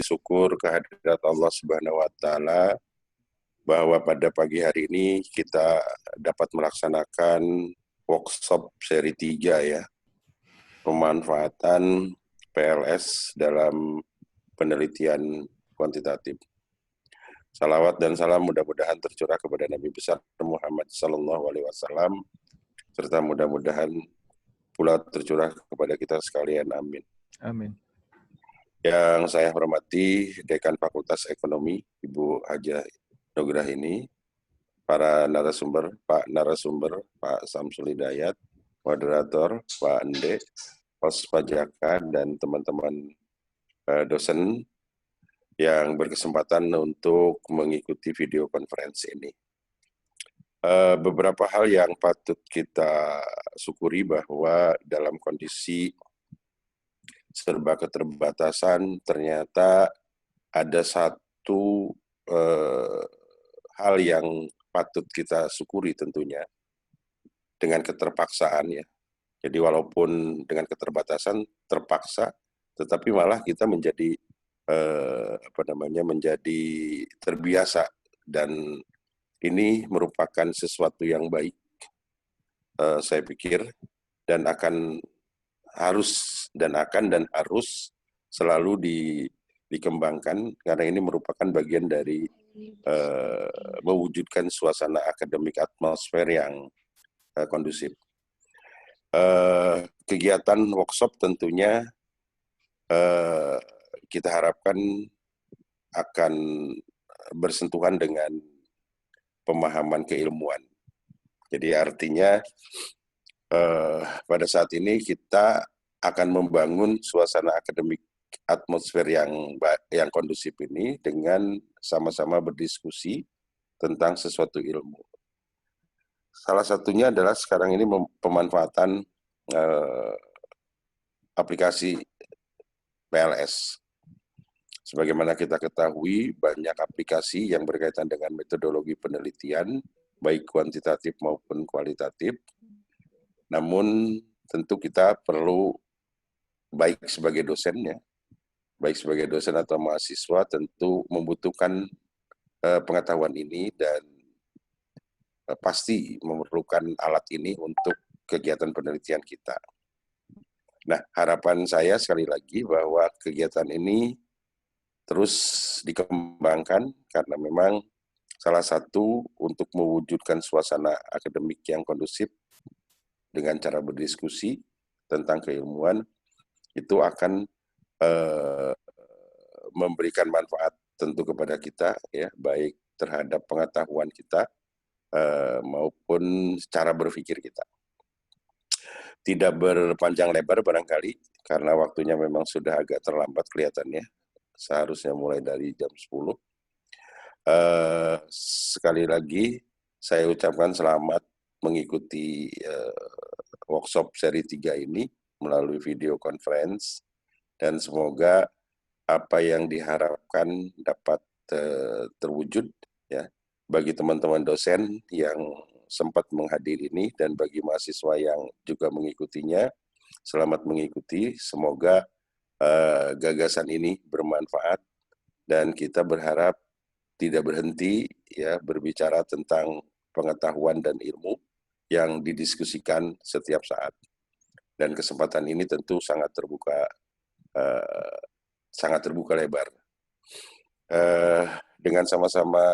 syukur kehadirat Allah Subhanahu wa taala bahwa pada pagi hari ini kita dapat melaksanakan workshop seri 3 ya. Pemanfaatan PLS dalam penelitian kuantitatif. Salawat dan salam mudah-mudahan tercurah kepada Nabi besar Muhammad SAW, serta mudah-mudahan pula tercurah kepada kita sekalian. Amin. Amin. Yang saya hormati Dekan Fakultas Ekonomi, Ibu Hajah Nugrah ini, para narasumber, Pak Samsul Hidayat, moderator, Pak Ende, Pos Pajaka, dan teman-teman dosen yang berkesempatan untuk mengikuti video konferensi ini. Beberapa hal yang patut kita syukuri bahwa dalam kondisi serba keterbatasan ternyata ada satu hal yang patut kita syukuri tentunya dengan keterpaksaan ya. Jadi walaupun dengan keterbatasan terpaksa, tetapi malah kita menjadi menjadi terbiasa, dan ini merupakan sesuatu yang baik, saya pikir, dan harus selalu dikembangkan, karena ini merupakan bagian dari mewujudkan suasana akademik atmosfer yang kondusif. Kegiatan workshop tentunya kita harapkan akan bersentuhan dengan pemahaman keilmuan. Jadi artinya pada saat ini kita akan membangun suasana akademik atmosfer yang kondusif ini dengan sama-sama berdiskusi tentang sesuatu ilmu. Salah satunya adalah sekarang ini pemanfaatan aplikasi PLS. Sebagaimana kita ketahui, banyak aplikasi yang berkaitan dengan metodologi penelitian, baik kuantitatif maupun kualitatif. Namun tentu kita perlu, baik sebagai dosen atau mahasiswa, tentu membutuhkan pengetahuan ini dan pasti memerlukan alat ini untuk kegiatan penelitian kita. Nah, harapan saya sekali lagi bahwa kegiatan ini terus dikembangkan, karena memang salah satu untuk mewujudkan suasana akademik yang kondusif dengan cara berdiskusi tentang keilmuan itu akan memberikan manfaat tentu kepada kita, ya, baik terhadap pengetahuan kita maupun cara berpikir kita. Tidak berpanjang lebar barangkali, karena waktunya memang sudah agak terlambat kelihatannya. Seharusnya mulai dari jam 10. Sekali lagi saya ucapkan selamat mengikuti workshop seri 3 ini melalui video conference, dan semoga apa yang diharapkan dapat terwujud ya bagi teman-teman dosen yang sempat menghadiri ini dan bagi mahasiswa yang juga mengikutinya. Selamat mengikuti, semoga gagasan ini bermanfaat, dan kita berharap tidak berhenti ya berbicara tentang pengetahuan dan ilmu yang didiskusikan setiap saat. Dan kesempatan ini tentu sangat terbuka lebar. Dengan sama-sama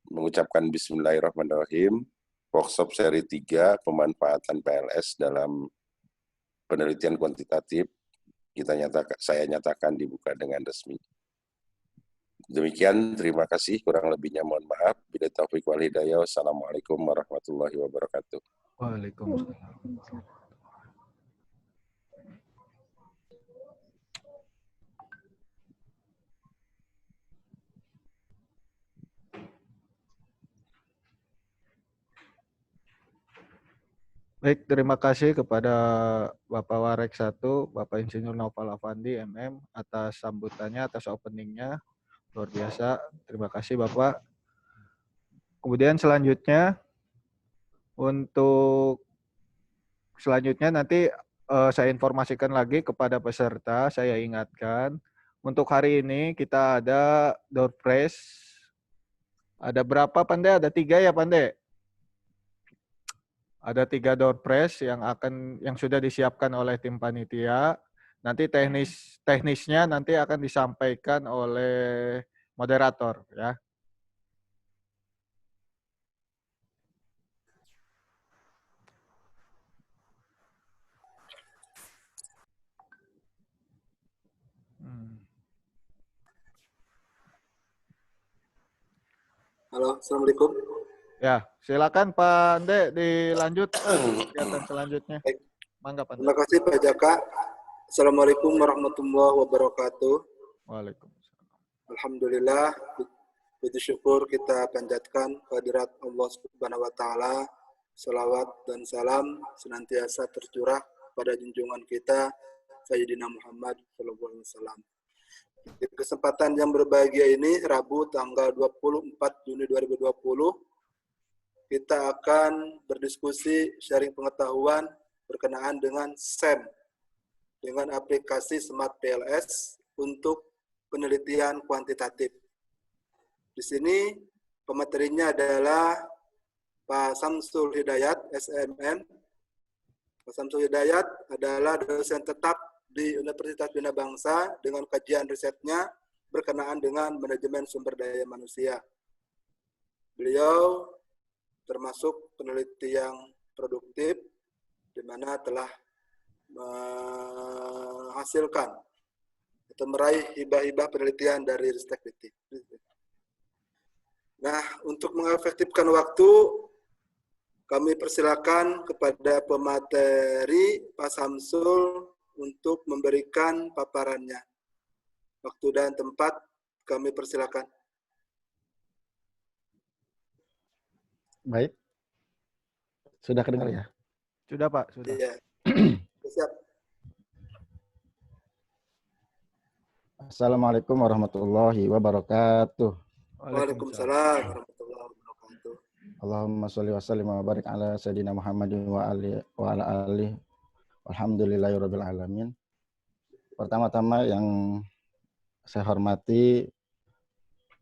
mengucapkan Bismillahirrahmanirrahim, workshop seri 3 pemanfaatan PLS dalam penelitian kuantitatif saya nyatakan dibuka dengan resmi. Demikian, terima kasih. Kurang lebihnya mohon maaf. Bila taufiq wal hidayah. Wassalamualaikum warahmatullahi wabarakatuh. Waalaikumsalam. Baik, terima kasih kepada Bapak Warek 1, Bapak Insinyur Naufal Afandi, MM, atas sambutannya, atas openingnya. Luar biasa, terima kasih Bapak. Kemudian selanjutnya, nanti saya informasikan lagi kepada peserta, saya ingatkan, Untuk hari ini kita ada door prize. Ada berapa, Pande? Ada 3 ya, Pande? Ada 3 door prize yang sudah disiapkan oleh tim panitia. Nanti teknisnya nanti akan disampaikan oleh moderator ya. Halo, Assalamualaikum. Ya, silakan Pak Ande dilanjut kegiatan selanjutnya. Baik. Mangga Pak Ande. Terima kasih Pak Jaka. Assalamualaikum warahmatullahi wabarakatuh. Waalaikumsalam. Alhamdulillah, puji syukur kita panjatkan kehadirat Allah Subhanahu wa taala. Salawat dan salam senantiasa tercurah pada junjungan kita Sayyidina Muhammad sallallahu alaihi wasallam. Di kesempatan yang berbahagia ini, Rabu tanggal 24 Juni 2020, kita akan berdiskusi sharing pengetahuan berkenaan dengan SEM, dengan aplikasi Smart PLS untuk penelitian kuantitatif. Di sini pematerinya adalah Pak Samsul Hidayat, SMM. Pak Samsul Hidayat adalah dosen tetap di Universitas Bina Bangsa dengan kajian risetnya berkenaan dengan manajemen sumber daya manusia. Beliau termasuk peneliti yang produktif, di mana telah menghasilkan atau meraih hibah-hibah penelitian dari Ristek-Dikti. Nah, untuk mengefektifkan waktu, kami persilakan kepada pemateri Pak Samsul untuk memberikan paparannya. Waktu dan tempat kami persilakan. Baik. Sudah kedengar ya? Sudah Pak, sudah. Iya. Siap. Assalamualaikum warahmatullahi wabarakatuh. Waalaikumsalam warahmatullahi wabarakatuh. Allahumma sholli wa sallim wa barik ala sayyidina Muhammadin wa ala alihi walhamdulillahirabbil alamin. Pertama-tama yang saya hormati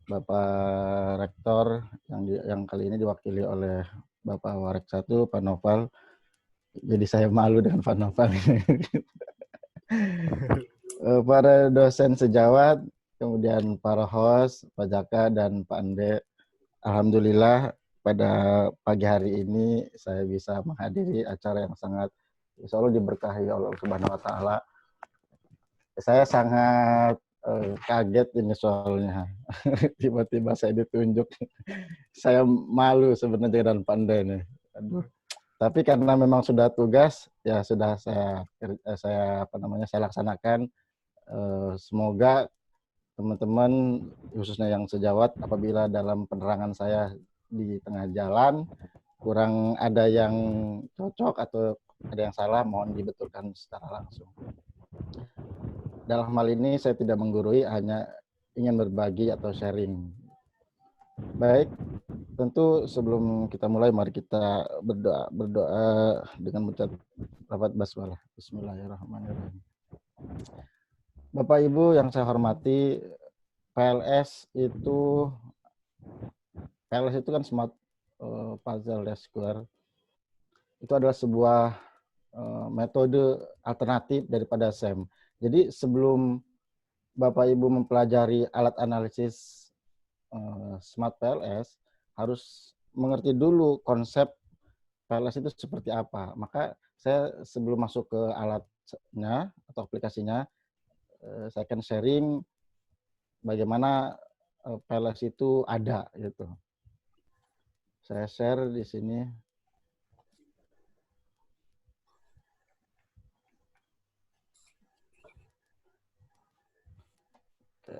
Bapak Rektor yang kali ini diwakili oleh Bapak Warek 1, Pak Noval. Jadi saya malu dengan Pak Noval. Para dosen sejawat, kemudian para host, Pak Jaka dan Pak Ande. Alhamdulillah pada pagi hari ini saya bisa menghadiri acara yang sangat insya Allah diberkahi oleh Allah Subhanahu wa taala. Saya sangat kaget ini soalnya. Tiba-tiba saya ditunjuk. Saya malu sebenarnya dengan Pak Ande ini. Aduh. Tapi karena memang sudah tugas, ya sudah saya laksanakan. Semoga teman-teman khususnya yang sejawat apabila dalam penerangan saya di tengah jalan kurang ada yang cocok atau ada yang salah, mohon dibetulkan secara langsung. Dalam hal ini saya tidak menggurui, hanya ingin berbagi atau sharing. Baik, tentu sebelum kita mulai mari kita berdoa dengan mengucap lafaz basmalah. Bismillahirrahmanirrahim. Bapak Ibu yang saya hormati, PLS itu kan Smart Puzzle Square. Itu adalah sebuah metode alternatif daripada SEM. Jadi sebelum Bapak Ibu mempelajari alat analisis Smart PLS, harus mengerti dulu konsep PLS itu seperti apa. Maka saya sebelum masuk ke alatnya atau aplikasinya, saya akan sharing bagaimana PLS itu ada gitu. Saya share di sini. Oke.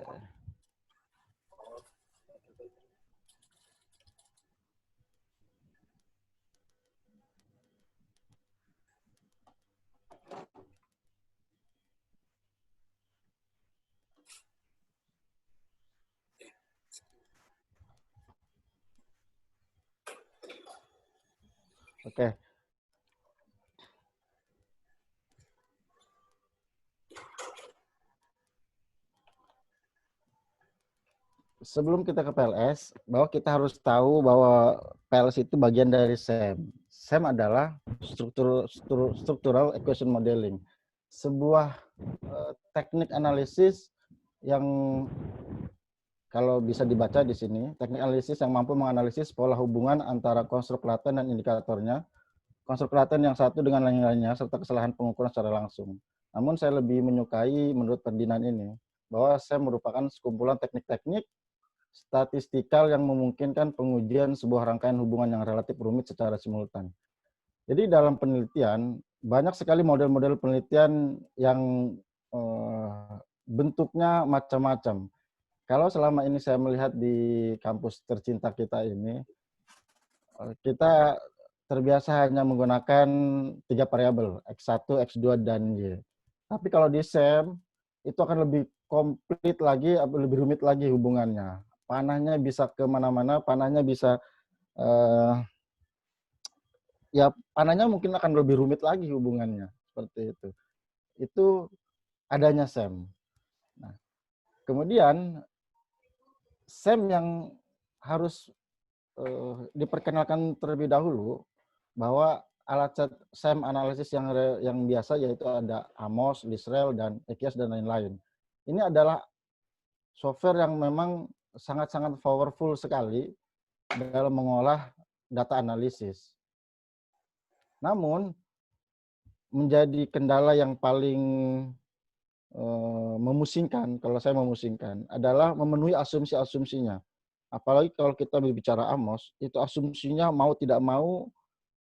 Oke. sebelum kita ke PLS, bahwa kita harus tahu bahwa PLS itu bagian dari SEM. SEM adalah Structural Equation Modeling, sebuah teknik analisis yang kalau bisa dibaca di sini, teknik analisis yang mampu menganalisis pola hubungan antara konstruk laten dan indikatornya, konstruk laten yang satu dengan lain-lainnya, serta kesalahan pengukuran secara langsung. Namun saya lebih menyukai menurut Ferdinand ini, bahwa SEM merupakan sekumpulan teknik-teknik statistikal yang memungkinkan pengujian sebuah rangkaian hubungan yang relatif rumit secara simultan. Jadi dalam penelitian, banyak sekali model-model penelitian yang bentuknya macam-macam. Kalau selama ini saya melihat di kampus tercinta kita ini, kita terbiasa hanya menggunakan 3 variabel, X1, X2, dan Y. Tapi kalau di SEM, itu akan lebih komplit lagi, lebih rumit lagi hubungannya. Panahnya bisa kemana-mana, panahnya bisa, ya panahnya mungkin akan lebih rumit lagi hubungannya, seperti itu. Itu adanya SEM. Nah, kemudian, SEM yang harus diperkenalkan terlebih dahulu, bahwa alat SEM analisis yang biasa yaitu ada Amos, Lisrel, dan EQIAS, dan lain-lain. Ini adalah software yang memang sangat-sangat powerful sekali dalam mengolah data analisis. Namun, menjadi kendala yang paling memusingkan, kalau saya memusingkan, adalah memenuhi asumsi-asumsinya. Apalagi kalau kita berbicara Amos, itu asumsinya mau tidak mau,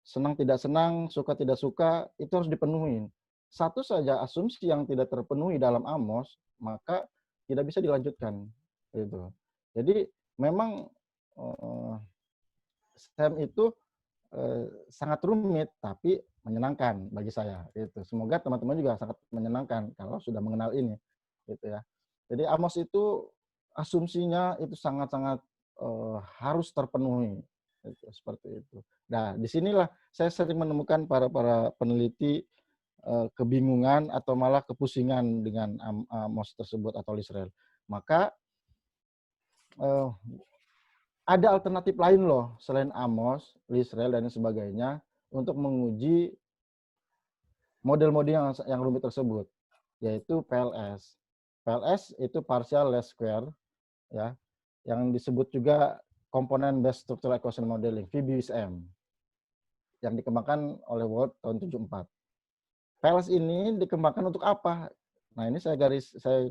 senang tidak senang, suka tidak suka, itu harus dipenuhi. Satu saja asumsi yang tidak terpenuhi dalam Amos, maka tidak bisa dilanjutkan. Gitu. Jadi memang SEM itu sangat rumit, tapi menyenangkan bagi saya. Gitu. Semoga teman-teman juga sangat menyenangkan kalau sudah mengenal ini. Gitu ya. Jadi Amos itu asumsinya itu sangat-sangat harus terpenuhi. Gitu, seperti itu. Nah, disinilah saya sering menemukan para peneliti kebingungan atau malah kepusingan dengan Amos tersebut atau Lisrel. Maka ada alternatif lain loh selain Amos, Lisrel, dan sebagainya untuk menguji model-model yang rumit tersebut, yaitu PLS. PLS itu partial least square, ya, yang disebut juga Component Based Structural Equation Modeling (VBSM), yang dikembangkan oleh Ward tahun 74. PLS ini dikembangkan untuk apa? Nah, ini saya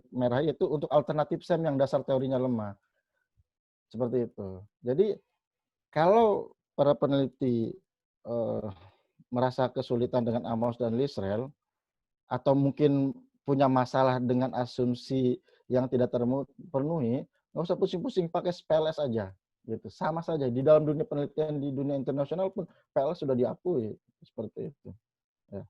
merah itu untuk alternatif SEM yang dasar teorinya lemah. Seperti itu. Jadi kalau para peneliti merasa kesulitan dengan Amos dan Lisrel, atau mungkin punya masalah dengan asumsi yang tidak terpenuhi, nggak usah pusing-pusing, pakai PLS aja. Gitu. Sama saja. Di dalam dunia penelitian, di dunia internasional pun PLS sudah diakui. Seperti itu. Ya.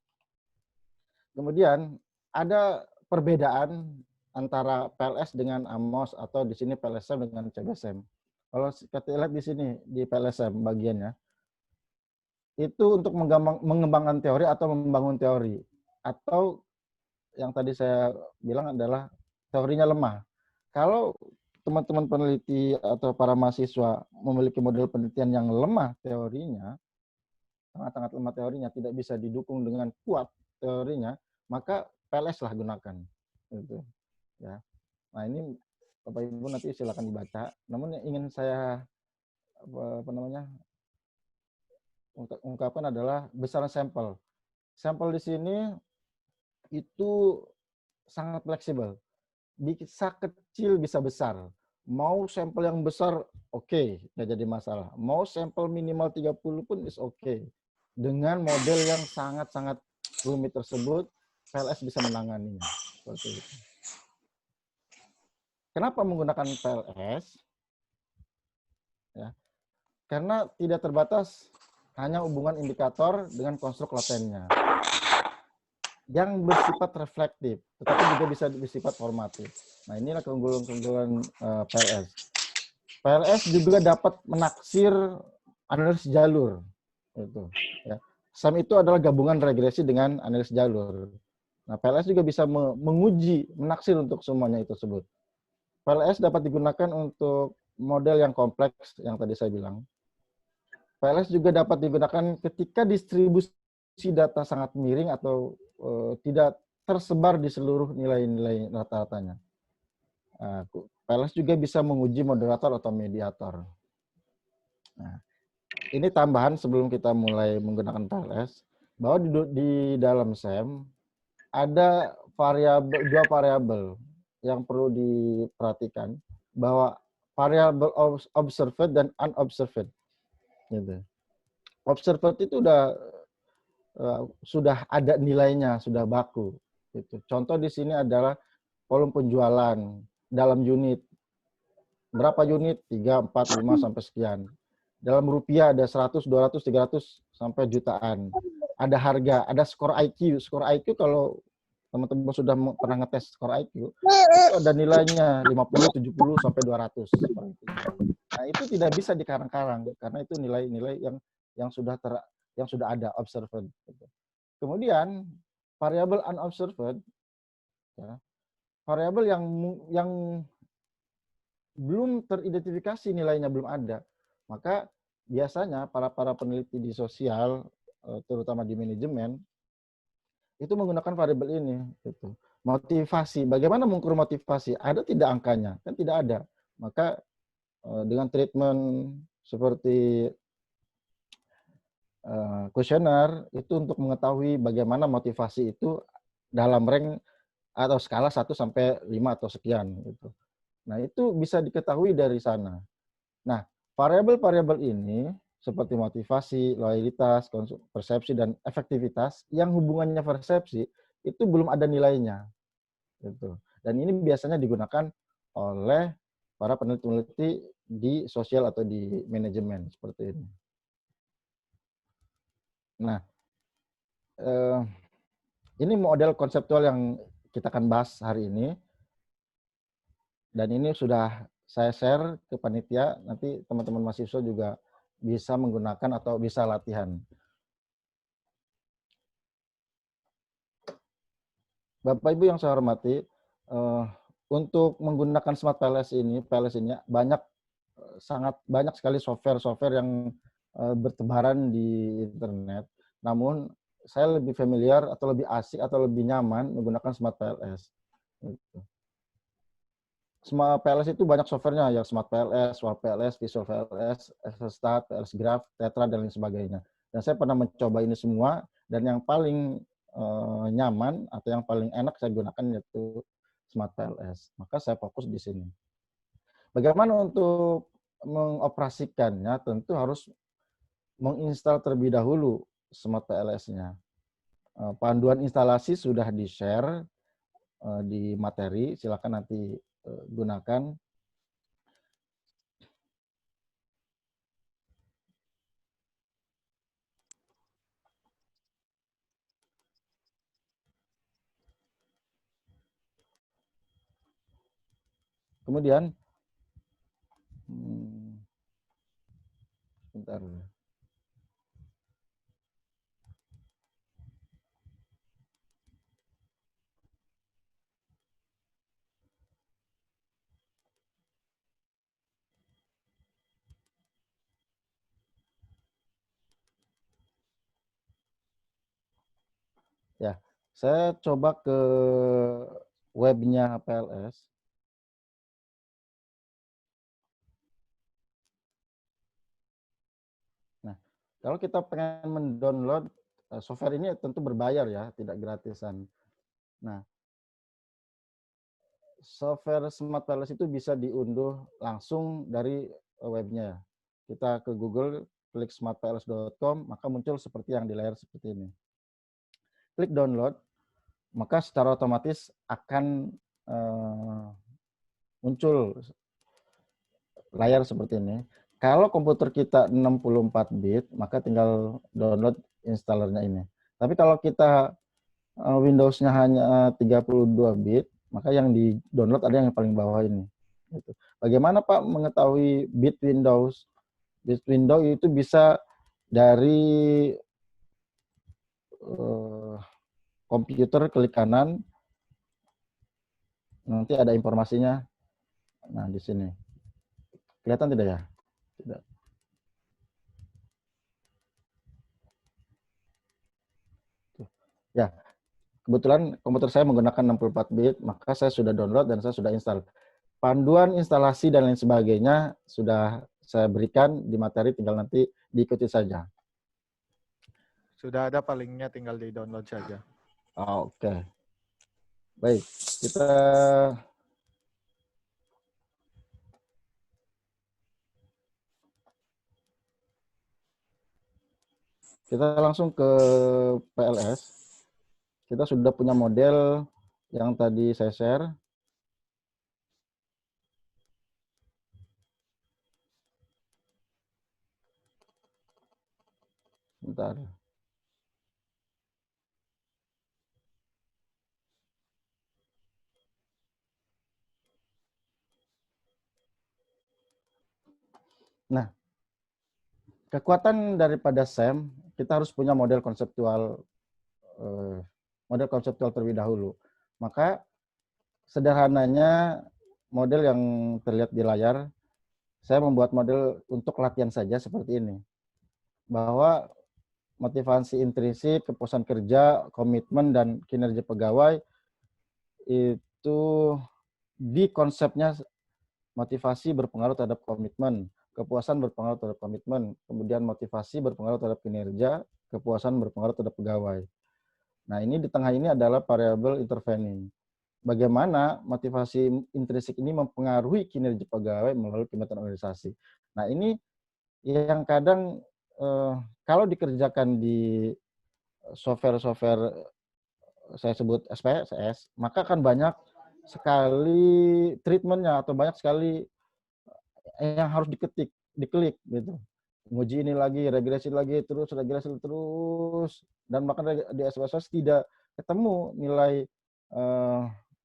Kemudian ada perbedaan antara PLS dengan Amos, atau di sini PLSM dengan CBSM. Kalau kita lihat di sini di PLSM bagiannya, itu untuk mengembangkan teori atau membangun teori, atau yang tadi saya bilang adalah teorinya lemah. Kalau teman-teman peneliti atau para mahasiswa memiliki model penelitian yang lemah teorinya, sangat-sangat lemah teorinya, tidak bisa didukung dengan kuat teorinya, maka PLS lah gunakan. Gitu. Ya. Nah, ini Bapak Ibu nanti silakan dibaca. Namun yang ingin saya ungkapkan adalah besaran sampel. Sampel di sini itu sangat fleksibel. Bisa kecil, bisa besar. Mau sampel yang besar, oke, nggak jadi masalah. Mau sampel minimal 30 pun is oke. Dengan model yang sangat-sangat rumit tersebut, PLS bisa menanganinya. Seperti itu. Kenapa menggunakan PLS? Ya. Karena tidak terbatas hanya hubungan indikator dengan konstruk latennya yang bersifat reflektif, tetapi juga bisa bersifat formatif. Nah, inilah keunggulan-keunggulan PLS. PLS juga dapat menaksir analisis jalur. Itu, ya. SEM itu adalah gabungan regresi dengan analisis jalur. Nah, PLS juga bisa menguji, menaksir untuk semuanya itu tersebut. PLS dapat digunakan untuk model yang kompleks yang tadi saya bilang. PLS juga dapat digunakan ketika distribusi data sangat miring atau tidak tersebar di seluruh nilai-nilai rata-ratanya. PLS juga bisa menguji moderator atau mediator. Nah, ini tambahan sebelum kita mulai menggunakan PLS, bahwa di dalam SEM ada dua variabel yang perlu diperhatikan, bahwa variabel observed dan unobserved. Gitu. Observed itu sudah ada nilainya, sudah baku. Gitu. Contoh di sini adalah volume penjualan dalam unit. Berapa unit? 3, 4, 5, sampai sekian. Dalam rupiah ada 100, 200, 300, sampai jutaan. Ada harga, ada skor IQ. Skor IQ kalau teman-teman sudah pernah ngetes skor IQ, itu ada nilainya 50, 70, sampai 200. Nah, itu tidak bisa dikarang-karang, karena itu nilai-nilai yang sudah ada, observed. Kemudian, variabel unobserved, ya, variabel yang belum teridentifikasi, nilainya belum ada, maka biasanya para peneliti di sosial, terutama di manajemen, itu menggunakan variabel ini. Gitu. Motivasi, bagaimana mengukur motivasi? Ada tidak angkanya? Kan tidak ada. Maka dengan treatment seperti kuesioner itu untuk mengetahui bagaimana motivasi itu dalam rank atau skala 1 sampai 5 atau sekian gitu. Nah, itu bisa diketahui dari sana. Nah, variabel-variabel ini seperti motivasi, loyalitas, persepsi, dan efektivitas yang hubungannya persepsi itu belum ada nilainya. Gitu. Dan ini biasanya digunakan oleh para peneliti-peneliti di sosial atau di manajemen seperti ini. Nah, ini model konseptual yang kita akan bahas hari ini. Dan ini sudah saya share ke panitia, nanti teman-teman mahasiswa juga bisa menggunakan atau bisa latihan. Bapak Ibu yang saya hormati, untuk menggunakan Smart PLS ini sangat banyak sekali software yang bertebaran di internet. Namun saya lebih familiar atau lebih asik atau lebih nyaman menggunakan Smart PLS. Smart PLS itu banyak softwarenya, ya Smart PLS, Swap PLS, Visual PLS, Excelstart, PLS Graph, Tetra, dan lain sebagainya. Dan saya pernah mencoba ini semua, dan yang paling nyaman atau yang paling enak saya gunakan yaitu Smart PLS. Maka saya fokus di sini. Bagaimana untuk mengoperasikannya? Tentu harus menginstal terlebih dahulu Smart PLS-nya. Panduan instalasi sudah di-share di materi, silakan nanti gunakan. Kemudian, bentar. Ya, saya coba ke webnya PLS. Nah, kalau kita pengen mendownload software ini tentu berbayar ya, tidak gratisan. Nah, software Smart PLS itu bisa diunduh langsung dari webnya. Kita ke Google, klik smartpls.com, maka muncul seperti yang di layar seperti ini. Klik download, maka secara otomatis akan muncul layar seperti ini. Kalau komputer kita 64 bit, maka tinggal download installernya ini. Tapi kalau kita Windows-nya hanya 32 bit, maka yang di-download ada yang paling bawah ini. Gitu. Bagaimana Pak mengetahui bit Windows? Bit Windows itu bisa dari komputer, klik kanan, nanti ada informasinya. Nah, di sini. Kelihatan tidak ya? Tidak. Ya, kebetulan komputer saya menggunakan 64 bit, maka saya sudah download dan saya sudah install. Panduan instalasi dan lain sebagainya sudah saya berikan di materi, tinggal nanti diikuti saja. Sudah ada Pak linknya, tinggal di-download saja. Oke. Baik, kita langsung ke PLS. Kita sudah punya model yang tadi saya share. Bentar. Nah, kekuatan daripada SEM, kita harus punya model konseptual terlebih dahulu. Maka sederhananya model yang terlihat di layar, saya membuat model untuk latihan saja seperti ini. Bahwa motivasi intrinsik, kepuasan kerja, komitmen, dan kinerja pegawai itu di konsepnya motivasi berpengaruh terhadap komitmen, kepuasan berpengaruh terhadap komitmen, kemudian motivasi berpengaruh terhadap kinerja, kepuasan berpengaruh terhadap pegawai. Nah, ini di tengah ini adalah variabel intervening. Bagaimana motivasi intrinsik ini mempengaruhi kinerja pegawai melalui kegiatan organisasi. Nah, ini yang kadang kalau dikerjakan di software-software saya sebut SPSS, maka akan banyak sekali treatmentnya atau banyak sekali yang harus diklik gitu. Nguji ini lagi, regresi lagi, terus regresi terus, dan bahkan di SPSS tidak ketemu nilai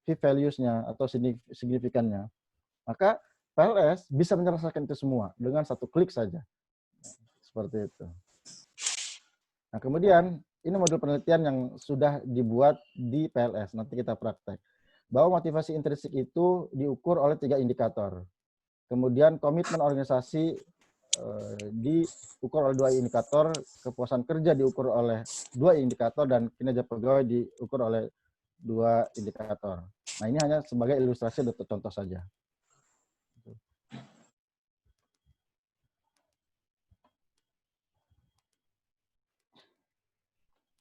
key values-nya atau signifikannya. Maka PLS bisa menyelesaikan itu semua dengan satu klik saja. Seperti itu. Nah, kemudian ini modul penelitian yang sudah dibuat di PLS. Nanti kita praktek. Bahwa motivasi intrinsik itu diukur oleh 3 indikator. Kemudian komitmen organisasi diukur oleh 2 indikator, kepuasan kerja diukur oleh 2 indikator, dan kinerja pegawai diukur oleh 2 indikator. Nah, ini hanya sebagai ilustrasi atau contoh saja.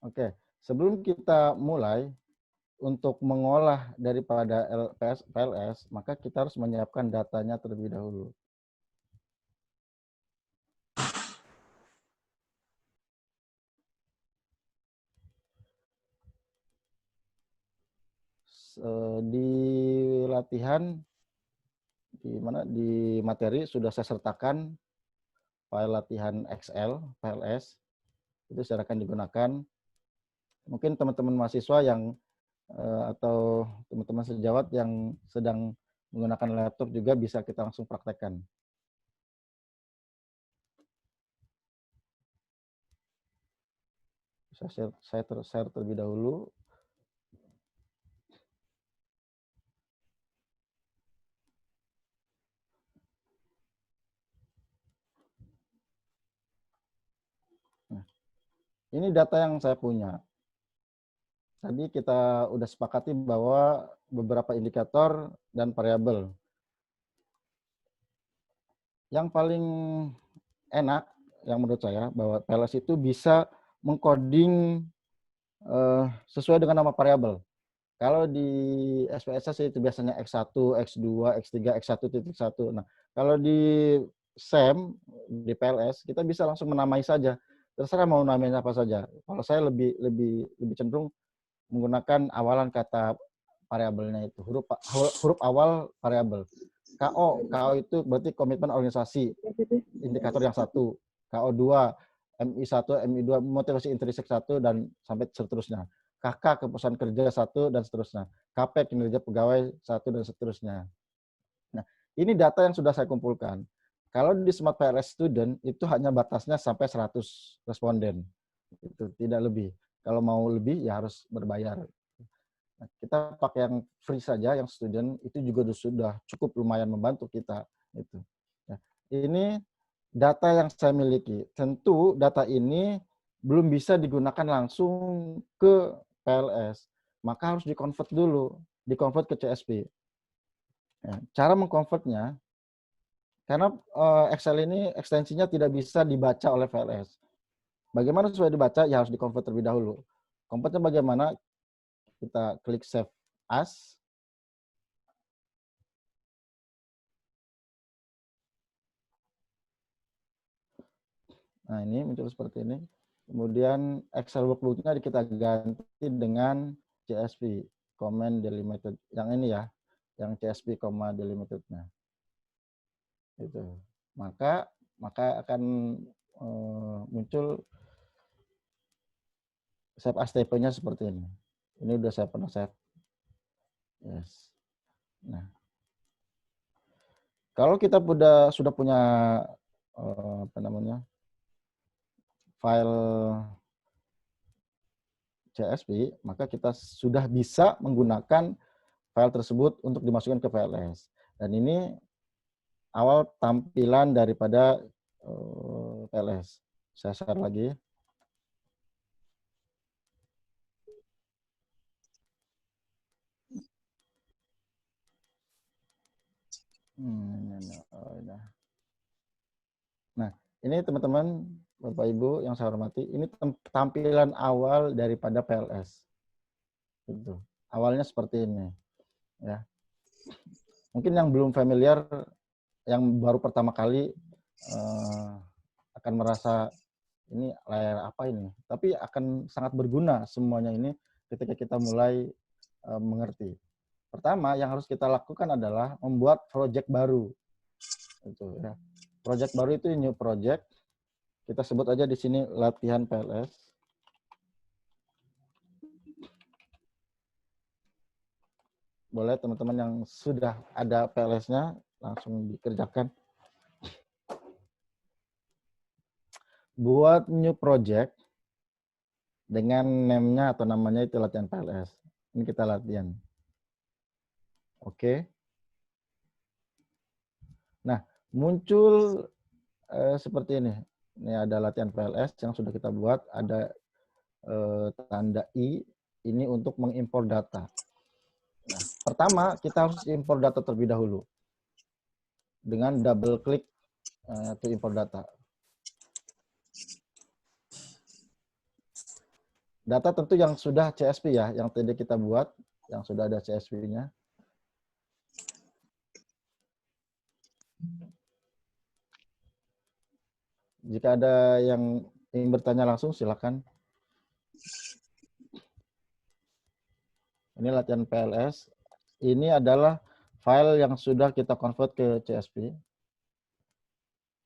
Oke, sebelum kita mulai untuk mengolah daripada PLS, maka kita harus menyiapkan datanya terlebih dahulu. Di latihan, di materi sudah saya sertakan file latihan Excel, PLS, itu silakan digunakan. Mungkin teman-teman mahasiswa yang atau teman-teman sejawat yang sedang menggunakan laptop juga bisa kita langsung praktekkan. Saya share terlebih dahulu. Nah, ini data yang saya punya. Tadi kita udah sepakati bahwa beberapa indikator dan variabel. Yang paling enak, yang menurut saya, bahwa PLS itu bisa mengcoding sesuai dengan nama variabel. Kalau di SPSS itu biasanya X1, X2, X3, X1.1. Nah, kalau di SEM, di PLS, kita bisa langsung menamai saja. Terserah mau namanya apa saja. Kalau saya lebih cenderung menggunakan awalan kata variabelnya itu, huruf awal variabel. KO itu berarti komitmen organisasi, indikator yang satu. KO2, MI1, MI2, motivasi intrinsik 1, dan sampai seterusnya. KK, kepuasan kerja 1, dan seterusnya. KP, kinerja pegawai 1, dan seterusnya. Nah, ini data yang sudah saya kumpulkan. Kalau di Smart PLS Student, itu hanya batasnya sampai 100 responden. Itu tidak lebih. Kalau mau lebih, ya harus berbayar. Nah, kita pakai yang free saja, yang student, itu juga sudah cukup lumayan membantu kita. Gitu. Nah, ini data yang saya miliki. Tentu data ini belum bisa digunakan langsung ke PLS. Maka harus dikonvert dulu, dikonvert ke CSV. Ya, cara mengkonvertnya, karena Excel ini ekstensinya tidak bisa dibaca oleh PLS. Bagaimana supaya dibaca? Ya harus dikonvert terlebih dahulu. Konvertnya bagaimana? Kita klik Save As. Nah, ini muncul seperti ini. Kemudian Excel workbook-nya kita ganti dengan CSV, comment delimited. Yang ini ya, yang CSV, delimited-nya. Itu. Maka akan muncul save as type-nya seperti ini. Ini udah saya pernah save. Yes. Nah, kalau kita sudah punya apa namanya, file CSV, maka kita sudah bisa menggunakan file tersebut untuk dimasukkan ke PLS. Dan ini awal tampilan daripada PLS. Saya share lagi. Nah, ini teman-teman, Bapak Ibu yang saya hormati, ini tampilan awal daripada PLS. Gitu. Awalnya seperti ini. Ya. Mungkin yang belum familiar, yang baru pertama kali akan merasa ini layar apa ini, tapi akan sangat berguna semuanya ini ketika kita mulai mengerti. Pertama yang harus kita lakukan adalah membuat project baru. Itu ya. Project baru itu new project. Kita sebut aja di sini latihan PLS. Boleh teman-teman yang sudah ada PLS-nya langsung dikerjakan. Buat new project dengan name-nya atau namanya itu latihan PLS. Ini kita latihan. Oke. Nah, muncul seperti ini. Ini ada latihan PLS yang sudah kita buat. Ada tanda I. Ini untuk mengimpor data. Nah, pertama, kita harus impor data terlebih dahulu. Dengan double klik to import data. Data tentu yang sudah CSV ya, yang tadi kita buat, yang sudah ada CSV-nya. Jika ada yang ingin bertanya langsung, silakan. Ini latihan PLS. Ini adalah file yang sudah kita convert ke CSV.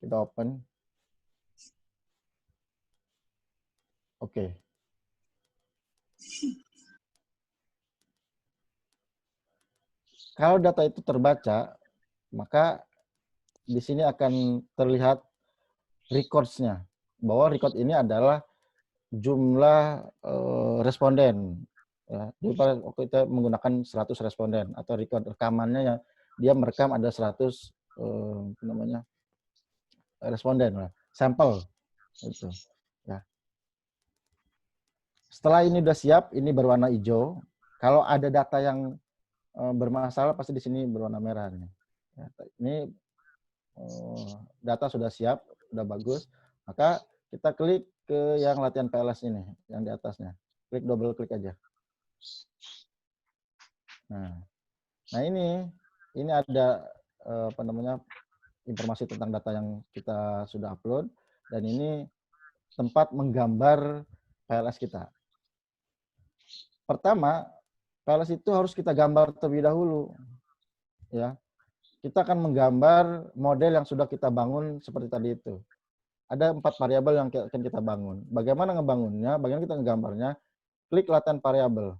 Kita open. Oke. Kalau data itu terbaca, maka di sini akan terlihat records-nya. Bahwa record ini adalah jumlah responden. Ya, jadi waktu kita menggunakan 100 responden atau record rekamannya yang dia merekam ada 100 namanya responden, sampel. Itu. Ya. Setelah ini sudah siap, ini berwarna hijau. Kalau ada data yang bermasalah, pasti di sini berwarna merah. Ya, ini data sudah siap, sudah bagus. Maka kita klik ke yang latihan PLS ini, yang di atasnya. Klik double klik aja. Nah ini ada apa namanya informasi tentang data yang kita sudah upload dan ini tempat menggambar PLS kita. Pertama, PLS itu harus kita gambar terlebih dahulu. Ya. Kita akan menggambar model yang sudah kita bangun seperti tadi itu. Ada 4 variabel yang akan kita bangun. Bagaimana ngebangunnya? Bagaimana kita ngegambarnya? Klik latihan variabel.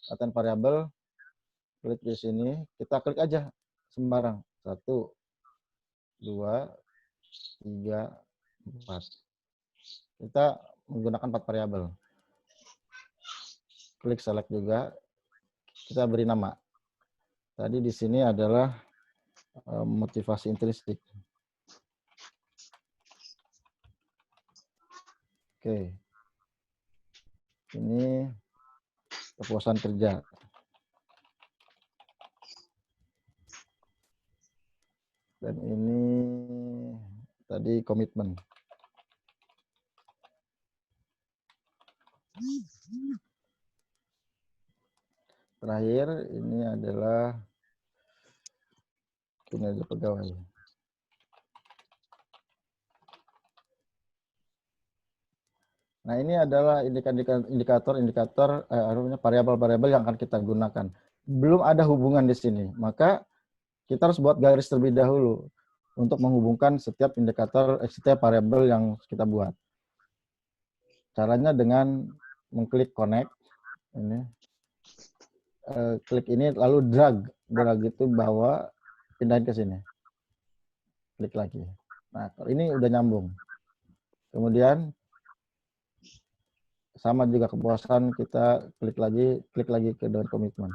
Latihan variabel, klik di sini. Kita klik aja sembarang. 1, 2, 3, 4. Kita menggunakan 4 variabel. klik select juga. Kita beri nama. Tadi di sini adalah motivasi intrinsik. Oke. Ini kepuasan kerja. Dan ini tadi komitmen. Terakhir ini adalah kinerja pegawai. Nah, ini adalah indikator variabel-variabel yang akan kita gunakan. Belum ada hubungan di sini, maka kita harus buat garis terlebih dahulu untuk menghubungkan setiap setiap variabel yang kita buat. Caranya dengan mengklik connect, ini, klik ini lalu drag itu bawa, pindahin ke sini, klik lagi. Nah, ini udah nyambung. Kemudian sama juga kepuasan, kita klik lagi ke dalam komitmen.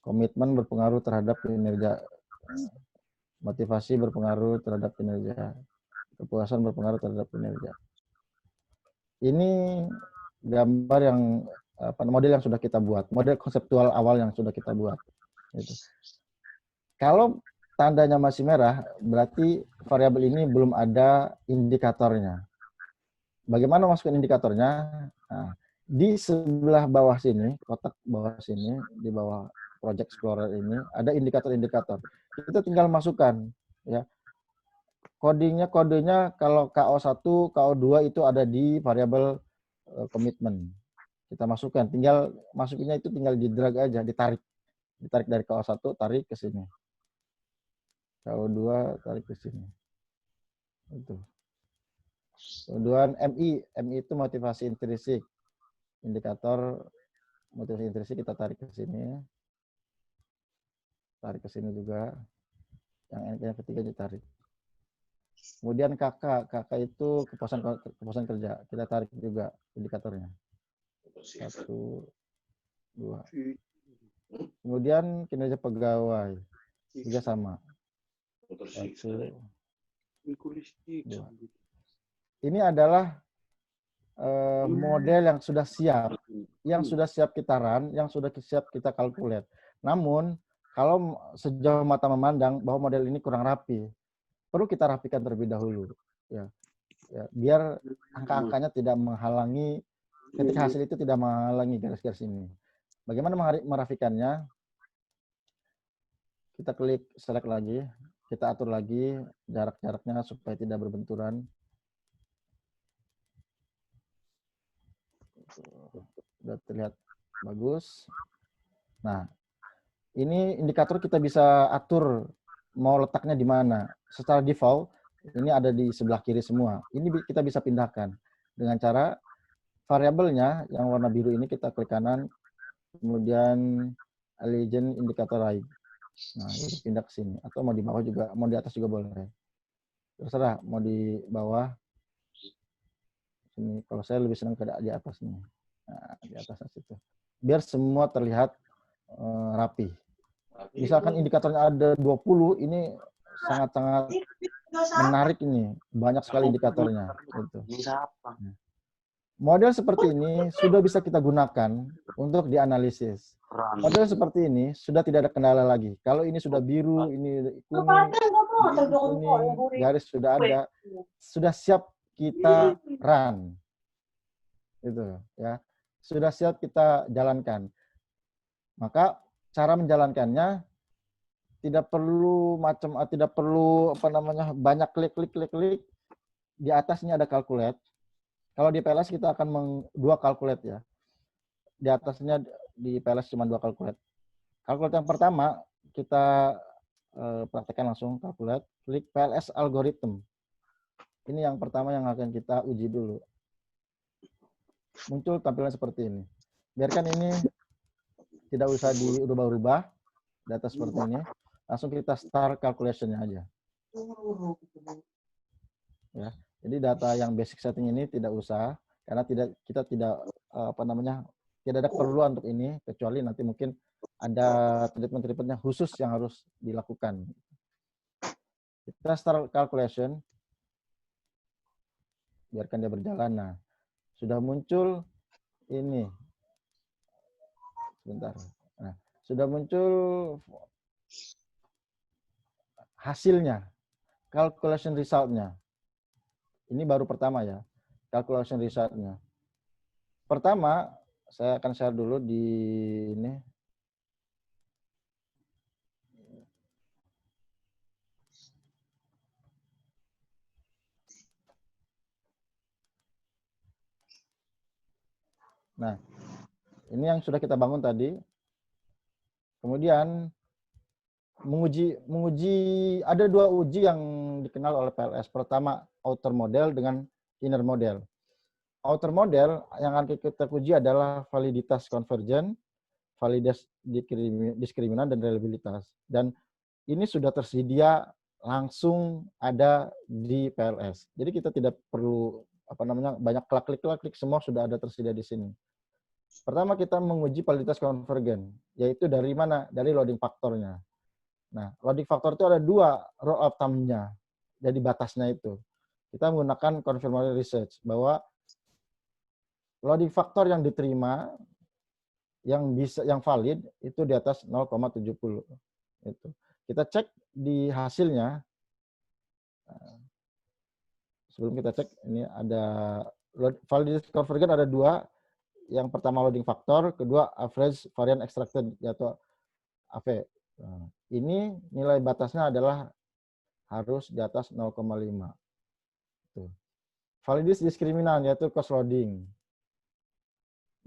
Komitmen berpengaruh terhadap kinerja. Motivasi berpengaruh terhadap kinerja. Kepuasan berpengaruh terhadap kinerja. Ini gambar yang model yang sudah kita buat, model konseptual awal yang sudah kita buat. Gitu. Kalau tandanya masih merah, berarti variabel ini belum ada indikatornya. Bagaimana masukin indikatornya? Nah, di sebelah bawah sini, kotak bawah sini, di bawah Project Explorer ini, ada indikator-indikator. Kita tinggal masukkan. Ya. Kodenya kalau KO1, KO2 itu ada di variabel komitmen. Kita masukkan, tinggal masukinnya itu tinggal di drag aja, ditarik. Ditarik dari KO1, tarik ke sini. KO2, tarik ke sini. Itu. Kemudian MI itu motivasi intrinsik. Indikator motivasi intrinsik kita tarik ke sini. Tarik ke sini juga. Yang ketiga ditarik. Kemudian KK itu kepuasan kerja. Kita tarik juga indikatornya. 1, 2. Kemudian kinerja pegawai. Juga sama. 1, 2. Ini adalah model yang sudah siap kita run, yang sudah siap kita calculate. Namun, kalau sejauh mata memandang bahwa model ini kurang rapi, perlu kita rapikan terlebih dahulu. Ya, biar angka-angkanya tidak menghalangi, ketika hasil itu tidak menghalangi garis-garis ini. Bagaimana merapikannya? Kita klik select lagi, kita atur lagi jarak-jaraknya supaya tidak berbenturan. Sudah terlihat bagus. Nah, ini indikator kita bisa atur mau letaknya di mana. Secara default, ini ada di sebelah kiri semua. Ini kita bisa pindahkan dengan cara variabelnya yang warna biru ini kita klik kanan, kemudian align indikator right. Nah, ini pindah ke sini. Atau mau di bawah juga, mau di atas juga boleh. Terserah, mau di bawah. Ini kalau saya lebih senang ke di atas nih. Nah, di atasnya situ. Biar semua terlihat rapi. Misalkan indikatornya ada 20, ini sangat-sangat menarik ini. Banyak sekali indikatornya. Gitu. Model seperti ini sudah bisa kita gunakan untuk dianalisis. Model seperti ini sudah tidak ada kendala lagi. Kalau ini sudah biru, ini kuning, garis sudah ada, sudah siap kita run. Itu ya. Sudah siap kita jalankan. Maka cara menjalankannya tidak perlu banyak klik. Di atasnya ada calculate. Kalau di PLS kita akan dua calculate ya. Di atasnya di PLS cuma 2 calculate. Calculate yang pertama kita praktekkan langsung calculate, klik PLS algorithm. Ini yang pertama yang akan kita uji dulu. Muncul tampilan seperti ini. Biarkan ini tidak usah diubah-ubah, data seperti ini. Langsung kita start calculation-nya aja. Ya. Jadi data yang basic setting ini tidak usah, karena kita tidak tidak ada keperluan untuk ini, kecuali nanti mungkin ada treatment-treatmentnya khusus yang harus dilakukan. Kita start calculation, biarkan dia berjalan. Nah, sudah muncul ini. Sebentar. Nah, sudah muncul hasilnya, calculation result-nya. Ini baru pertama ya, calculation result-nya. Pertama, saya akan share dulu di ini. Nah, ini yang sudah kita bangun tadi. Kemudian menguji ada dua uji yang dikenal oleh PLS. Pertama, outer model dengan inner model. Outer model yang akan kita uji adalah validitas konvergen, validitas diskriminan, dan reliabilitas. Dan ini sudah tersedia langsung ada di PLS. Jadi kita tidak perlu banyak klik-klik, semua sudah ada tersedia di sini. Pertama kita menguji validitas konvergen, yaitu dari mana? Dari loading faktornya. Nah, loading faktor itu ada dua rule of thumb-nya, jadi batasnya itu. Kita menggunakan confirmatory research bahwa loading faktor yang diterima yang valid itu di atas 0,70. Itu. Kita cek di hasilnya. Sebelum kita cek, ini ada validitas konvergen ada dua. Yang pertama loading faktor, kedua average variance extracted atau AV. Nah, ini nilai batasnya adalah harus di atas 0,5. Validitas diskriminan yaitu cost loading.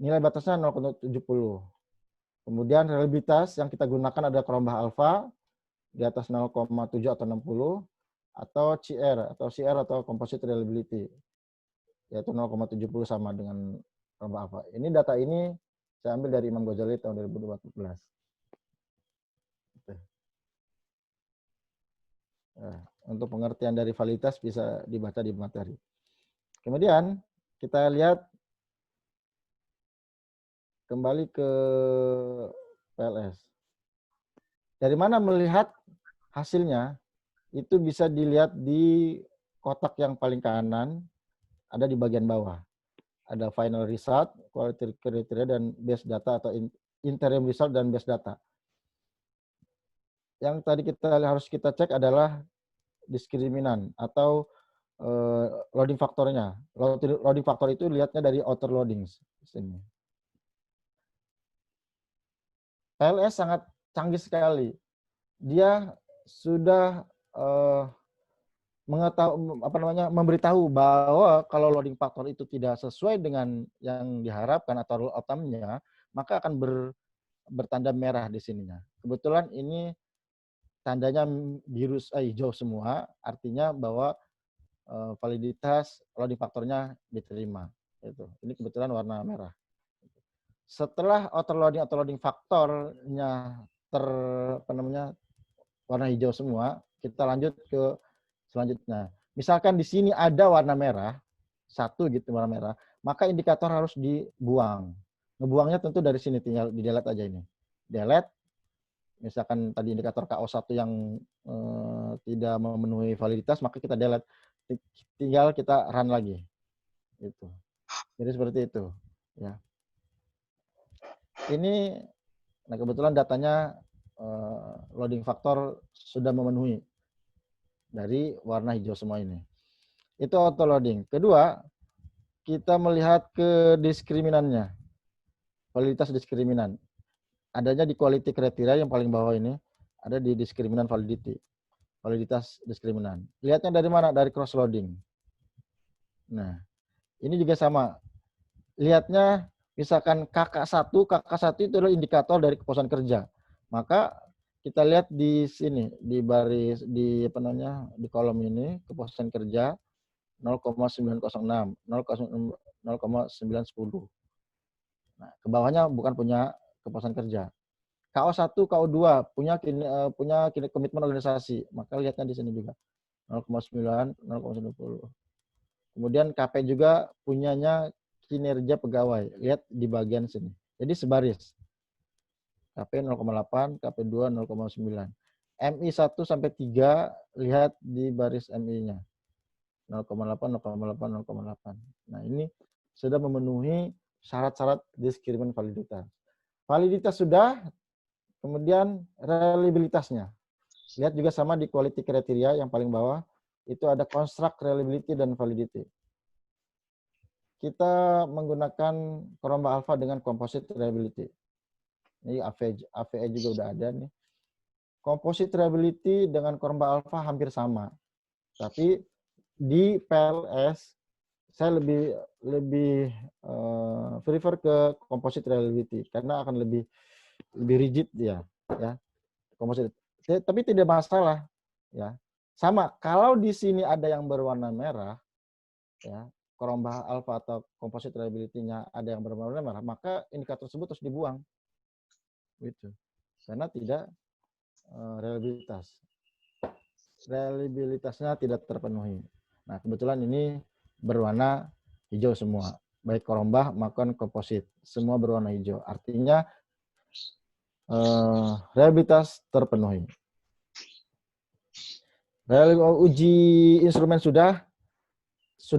Nilai batasnya 0,70. Kemudian reliabilitas yang kita gunakan ada Cronbach alpha di atas 0,7 atau 60 atau CR atau composite reliability yaitu 0,70 sama dengan Cronbach alpha. Ini data ini saya ambil dari Imam Ghazali tahun 2014. Nah, untuk pengertian dari validitas bisa dibaca di materi. Kemudian kita lihat kembali ke PLS. Dari mana melihat hasilnya? Itu bisa dilihat di kotak yang paling kanan, ada di bagian bawah. Ada final result, quality criteria, dan base data atau interim result dan base data. Yang tadi harus kita cek adalah diskriminan atau loading faktornya. Loading faktor itu lihatnya dari outer loading di sini. PLS sangat canggih sekali. Dia sudah memberitahu bahwa kalau loading faktor itu tidak sesuai dengan yang diharapkan atau rule of thumb-nya, maka akan bertanda merah di sininya. Kebetulan ini tandanya hijau semua, artinya bahwa validitas loading faktornya diterima. Ini kebetulan warna merah. Setelah outer loading faktornya warna hijau semua, kita lanjut ke selanjutnya. Misalkan di sini ada warna merah, satu gitu warna merah, maka indikator harus dibuang. Ngebuangnya tentu dari sini, tinggal di-delete aja ini. Delete, misalkan tadi indikator KO1 yang tidak memenuhi validitas, maka kita delete. Tinggal kita run lagi. Itu. Jadi seperti itu. Ya. Ini, nah kebetulan datanya loading faktor sudah memenuhi dari warna hijau semua ini. Itu auto loading. Kedua, kita melihat ke diskriminannya. Validitas diskriminan. Adanya di quality criteria yang paling bawah ini, ada di diskriminan validity. Validitas diskriminan. Lihatnya dari mana? Dari cross loading. Nah, ini juga sama. Lihatnya misalkan KK1 itu adalah indikator dari kepuasan kerja. Maka kita lihat di sini di baris di kolom ini kepuasan kerja 0,906, 0,910. Nah, ke bawahnya bukan punya kepuasan kerja. KO1, KO2 punya komitmen organisasi, maka lihatnya di sini juga 0,9, 0,90. Kemudian KP juga punyanya kinerja pegawai, lihat di bagian sini. Jadi sebaris. KP 0,8, KP2 0,9. MI 1 sampai 3 lihat di baris MI-nya. 0,8, 0,8, 0,8. Nah, ini sudah memenuhi syarat-syarat diskrimin validitas. Validitas sudah, kemudian reliabilitasnya. Lihat juga sama di quality criteria yang paling bawah, itu ada construct reliability dan validity. Kita menggunakan Koromba Alpha dengan composite reliability. Ini AVE juga udah ada nih. Composite reliability dengan Koromba Alpha hampir sama. Tapi di PLS saya lebih prefer ke composite reliability karena akan lebih rigid dia, ya. Composite. Tapi tidak masalah, ya. Sama, kalau di sini ada yang berwarna merah, ya, Koromba Alpha atau composite reliability-nya ada yang berwarna merah, maka indikator tersebut harus dibuang. Gitu. Karena tidak reliabilitasnya tidak terpenuhi. Nah, kebetulan ini berwarna hijau semua, baik Koromba maupun komposit, semua berwarna hijau. Artinya reliabilitas terpenuhi. Uji instrumen sudah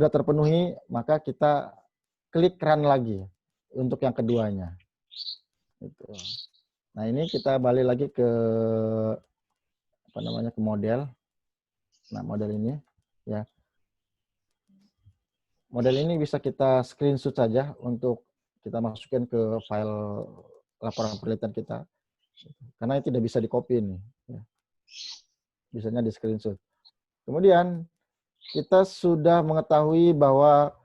terpenuhi, maka kita klik run lagi untuk yang keduanya. Gitu. Nah, ini kita balik lagi ke ke model. Nah, model ini, ya. Model ini bisa kita screenshot saja untuk kita masukkan ke file laporan penelitian kita. Karena ini tidak bisa di-copy nih. Ya. Bisanya di screenshot. Kemudian, kita sudah mengetahui bahwa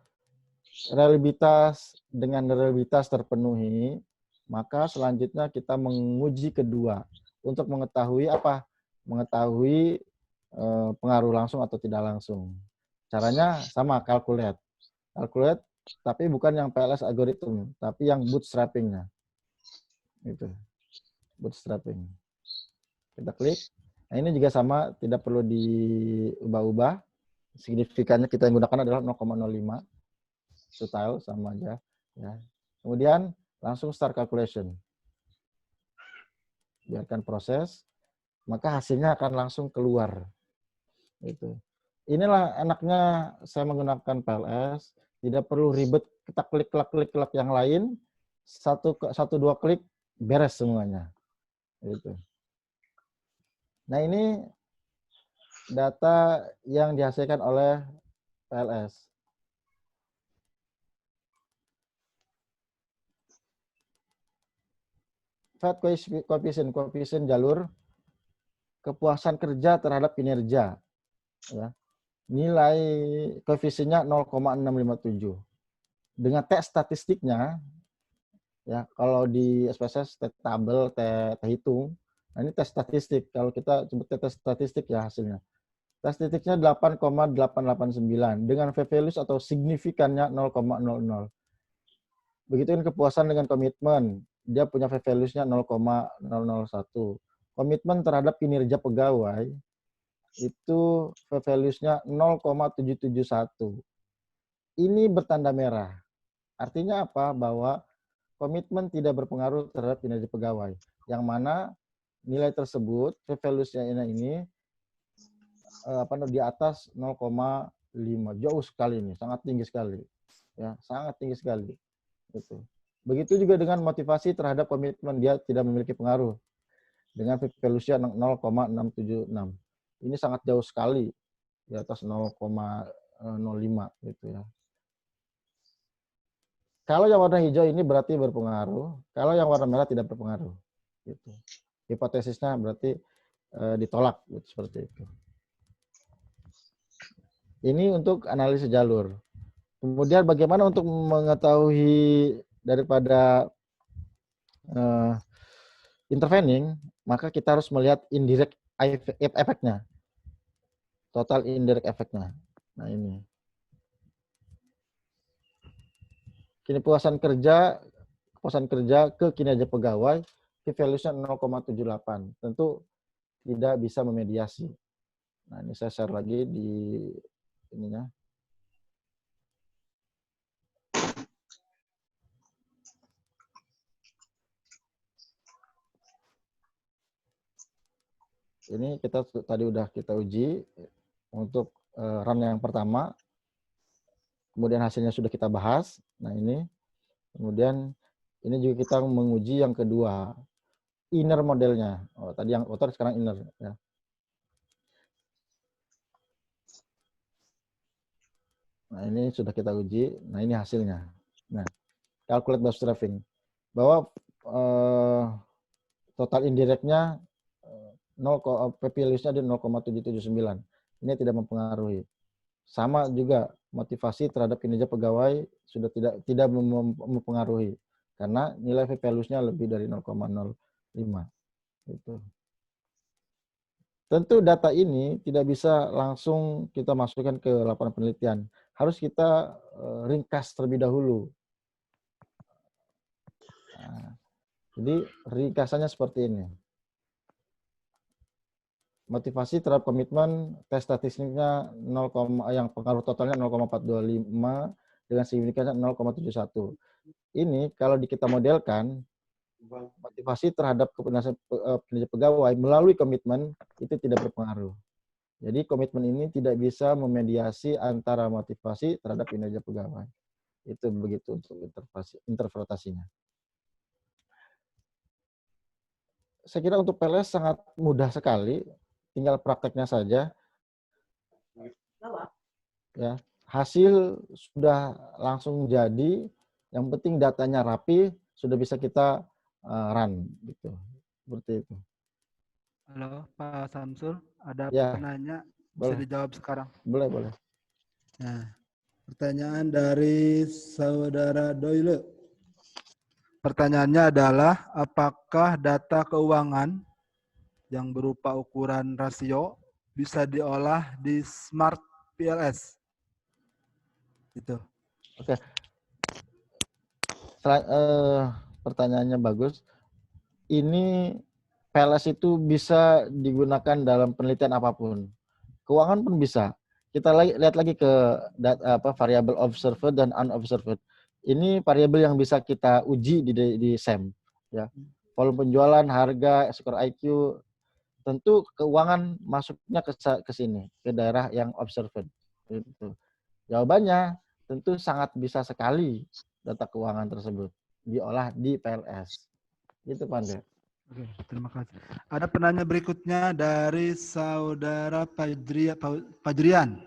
reliabilitas dengan reliabilitas terpenuhi, maka selanjutnya kita menguji kedua untuk mengetahui apa? Mengetahui pengaruh langsung atau tidak langsung. Caranya sama, calculate, tapi bukan yang PLS algorithm, tapi yang bootstrapping-nya. Itu. Bootstrapping. Kita klik. Nah, ini juga sama, tidak perlu diubah-ubah. Signifikannya kita yang gunakan adalah 0,05. Total sama aja, ya. Kemudian langsung start calculation. Biarkan proses, maka hasilnya akan langsung keluar. Itu. Inilah enaknya saya menggunakan PLS, tidak perlu ribet kita klik yang lain, satu dua klik beres semuanya. Itu. Nah, ini data yang dihasilkan oleh PLS. Fat koefisien jalur kepuasan kerja terhadap kinerja, ya. Nilai koefisiennya 0,657. Dengan T statistiknya, ya, kalau di SPSS T tabel, T hitung, nah ini T statistik. Kalau kita sebut T statistik ya hasilnya. T statistiknya 8,889 dengan p-values atau signifikannya 0,00. Begitu kan kepuasan dengan komitmen, dia punya p-values-nya 0,001. Komitmen terhadap kinerja pegawai itu p-values-nya 0,771. Ini bertanda merah. Artinya apa? Bahwa komitmen tidak berpengaruh terhadap kinerja pegawai. Yang mana nilai tersebut, p-values-nya ini di atas 0,5. Jauh sekali ini, sangat tinggi sekali. Ya, sangat tinggi sekali. Gitu. Begitu juga dengan motivasi terhadap komitmen, dia tidak memiliki pengaruh dengan p-values-nya 0,676. Ini sangat jauh sekali di atas 0,05 gitu ya. Kalau yang warna hijau ini berarti berpengaruh, kalau yang warna merah tidak berpengaruh. Gitu. Hipotesisnya berarti ditolak gitu, seperti itu. Ini untuk analisis jalur. Kemudian bagaimana untuk mengetahui daripada intervening, maka kita harus melihat indirect efeknya. Total indirect efeknya. Nah, ini. Kepuasan kerja ke kinerja pegawai, p-values-nya 0,78. Tentu tidak bisa memediasi. Nah, ini saya share lagi di ininya. Ini tadi udah kita uji untuk run yang pertama. Kemudian hasilnya sudah kita bahas. Nah ini, kemudian ini juga kita menguji yang kedua, inner modelnya. Oh, tadi yang outer, sekarang inner. Ya. Nah ini sudah kita uji. Nah ini hasilnya. Nah, calculate bootstrapping. Bahwa total indirectnya PPLUS-nya di 0,779. Ini tidak mempengaruhi. Sama juga motivasi terhadap kinerja pegawai sudah tidak mempengaruhi karena nilai PPLUS-nya lebih dari 0,05. Gitu. Tentu data ini tidak bisa langsung kita masukkan ke laporan penelitian. Harus kita ringkas terlebih dahulu. Nah, jadi ringkasannya seperti ini. Motivasi terhadap komitmen, tes statistiknya 0, yang pengaruh totalnya 0,425 dengan signifikannya 0,71. Ini kalau kita modelkan, motivasi terhadap kinerja pegawai melalui komitmen itu tidak berpengaruh. Jadi komitmen ini tidak bisa memediasi antara motivasi terhadap kinerja pegawai. Itu begitu untuk interpretasinya. Saya kira untuk PLS sangat mudah sekali, tinggal prakteknya saja. Ya, hasil sudah langsung jadi, yang penting datanya rapi, sudah bisa kita run gitu. Seperti itu. Halo Pak Samsul, ada Ya, penanya bisa boleh. dijawab sekarang. Boleh. Nah, pertanyaan dari Saudara Doyle. Pertanyaannya adalah, apakah data keuangan yang berupa ukuran rasio bisa diolah di Smart PLS? Itu. Oke. Pertanyaannya bagus. Ini PLS itu bisa digunakan dalam penelitian apapun. Keuangan pun bisa. Kita lihat lagi ke variabel observed dan unobserved. Ini variabel yang bisa kita uji di SEM. Ya. Volume penjualan, harga, skor IQ, tentu keuangan masuknya ke sini, ke daerah yang observed. Gitu. Jawabannya tentu sangat bisa sekali data keuangan tersebut diolah di PLS. Itu Pak Andre. Oke, terima kasih. Ada penanya berikutnya dari Saudara Fajrian.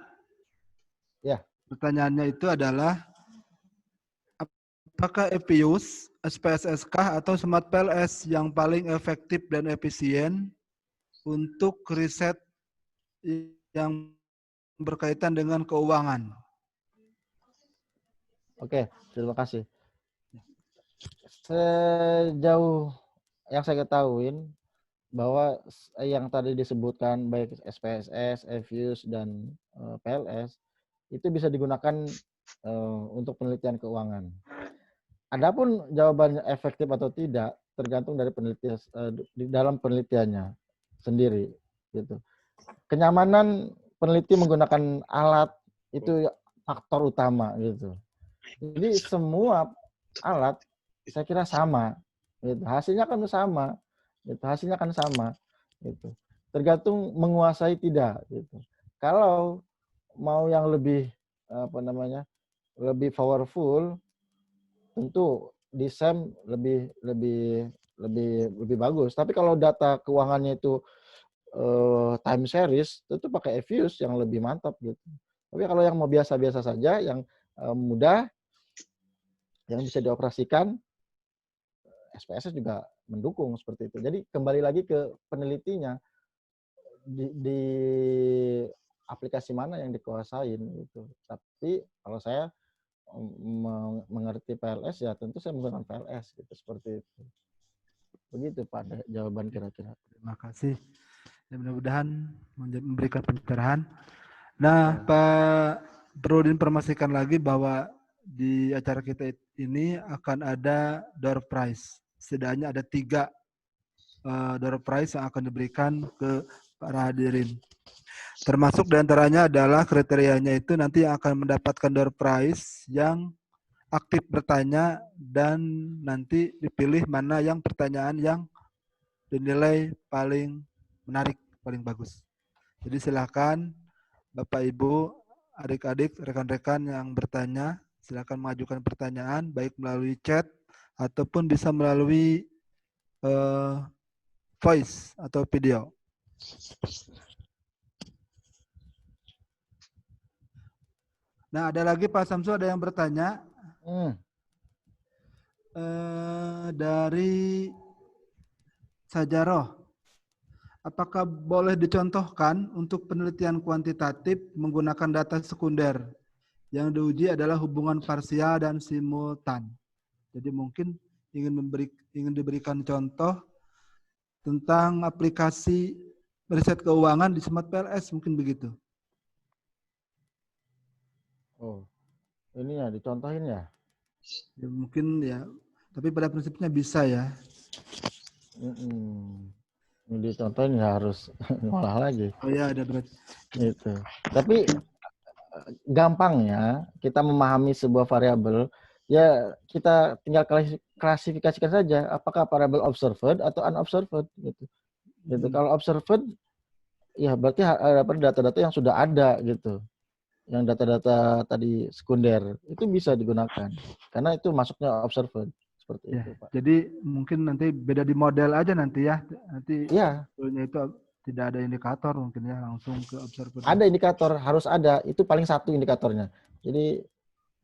Ya. Pertanyaannya itu adalah, apakah EPIUS, SPSS-kah atau Smart PLS yang paling efektif dan efisien untuk riset yang berkaitan dengan keuangan? Oke, terima kasih. Sejauh yang saya ketahuin bahwa yang tadi disebutkan baik SPSS, EPIUS, dan PLS itu bisa digunakan untuk penelitian keuangan. Adapun jawabannya efektif atau tidak tergantung dari penelitian di dalam penelitiannya sendiri gitu. Kenyamanan peneliti menggunakan alat itu faktor utama gitu. Jadi semua alat saya kira sama gitu. Hasilnya kan sama. Gitu. Hasilnya kan sama gitu. Tergantung menguasai tidak gitu. Kalau mau yang lebih lebih powerful, tentu di SEM lebih bagus. Tapi kalau data keuangannya itu time series, tentu pakai EPIUS yang lebih mantap gitu. Tapi kalau yang mau biasa-biasa saja, yang mudah, yang bisa dioperasikan, SPSS juga mendukung seperti itu. Jadi kembali lagi ke penelitinya, di aplikasi mana yang dikuasain gitu. Tapi kalau saya mengerti PLS, ya tentu saya menggunakan PLS gitu, seperti itu. Begitu Pak jawaban kira-kira. Terima kasih. Mudah-mudahan memberikan pencerahan. Nah, Pak, perlu diinformasikan lagi bahwa di acara kita ini akan ada door prize. Setidaknya ada 3 door prize yang akan diberikan ke para hadirin. Termasuk diantaranya adalah kriterianya itu nanti yang akan mendapatkan door prize yang aktif bertanya dan nanti dipilih mana yang pertanyaan yang dinilai paling menarik paling bagus. Jadi silakan Bapak Ibu, adik-adik, rekan-rekan yang bertanya, silakan mengajukan pertanyaan baik melalui chat ataupun bisa melalui voice atau video. Nah, ada lagi Pak Samsu, ada yang bertanya dari Sajaroh. Apakah boleh dicontohkan untuk penelitian kuantitatif menggunakan data sekunder? Yang diuji adalah hubungan parsial dan simultan. Jadi mungkin ingin diberikan contoh tentang aplikasi riset keuangan di Smart PLS, mungkin begitu. Oh, ini ya dicontohin ya? Ya mungkin ya, tapi pada prinsipnya bisa ya. Dicontohin ya harus ngolah lagi. Oh ya, ada berarti. Gitu. Tapi gampangnya kita memahami sebuah variabel, ya kita tinggal klasifikasikan saja apakah variabel observed atau unobserved gitu. Gitu. Kalau observed ya berarti data-data yang sudah ada gitu. Yang data-data tadi sekunder itu bisa digunakan karena itu masuknya observed seperti Ya, itu, Pak. jadi mungkin nanti beda di model aja nanti ya. Nanti ya, itu tidak ada indikator mungkin ya, langsung ke observer. Ada indikator, harus ada. Itu paling satu indikatornya. Jadi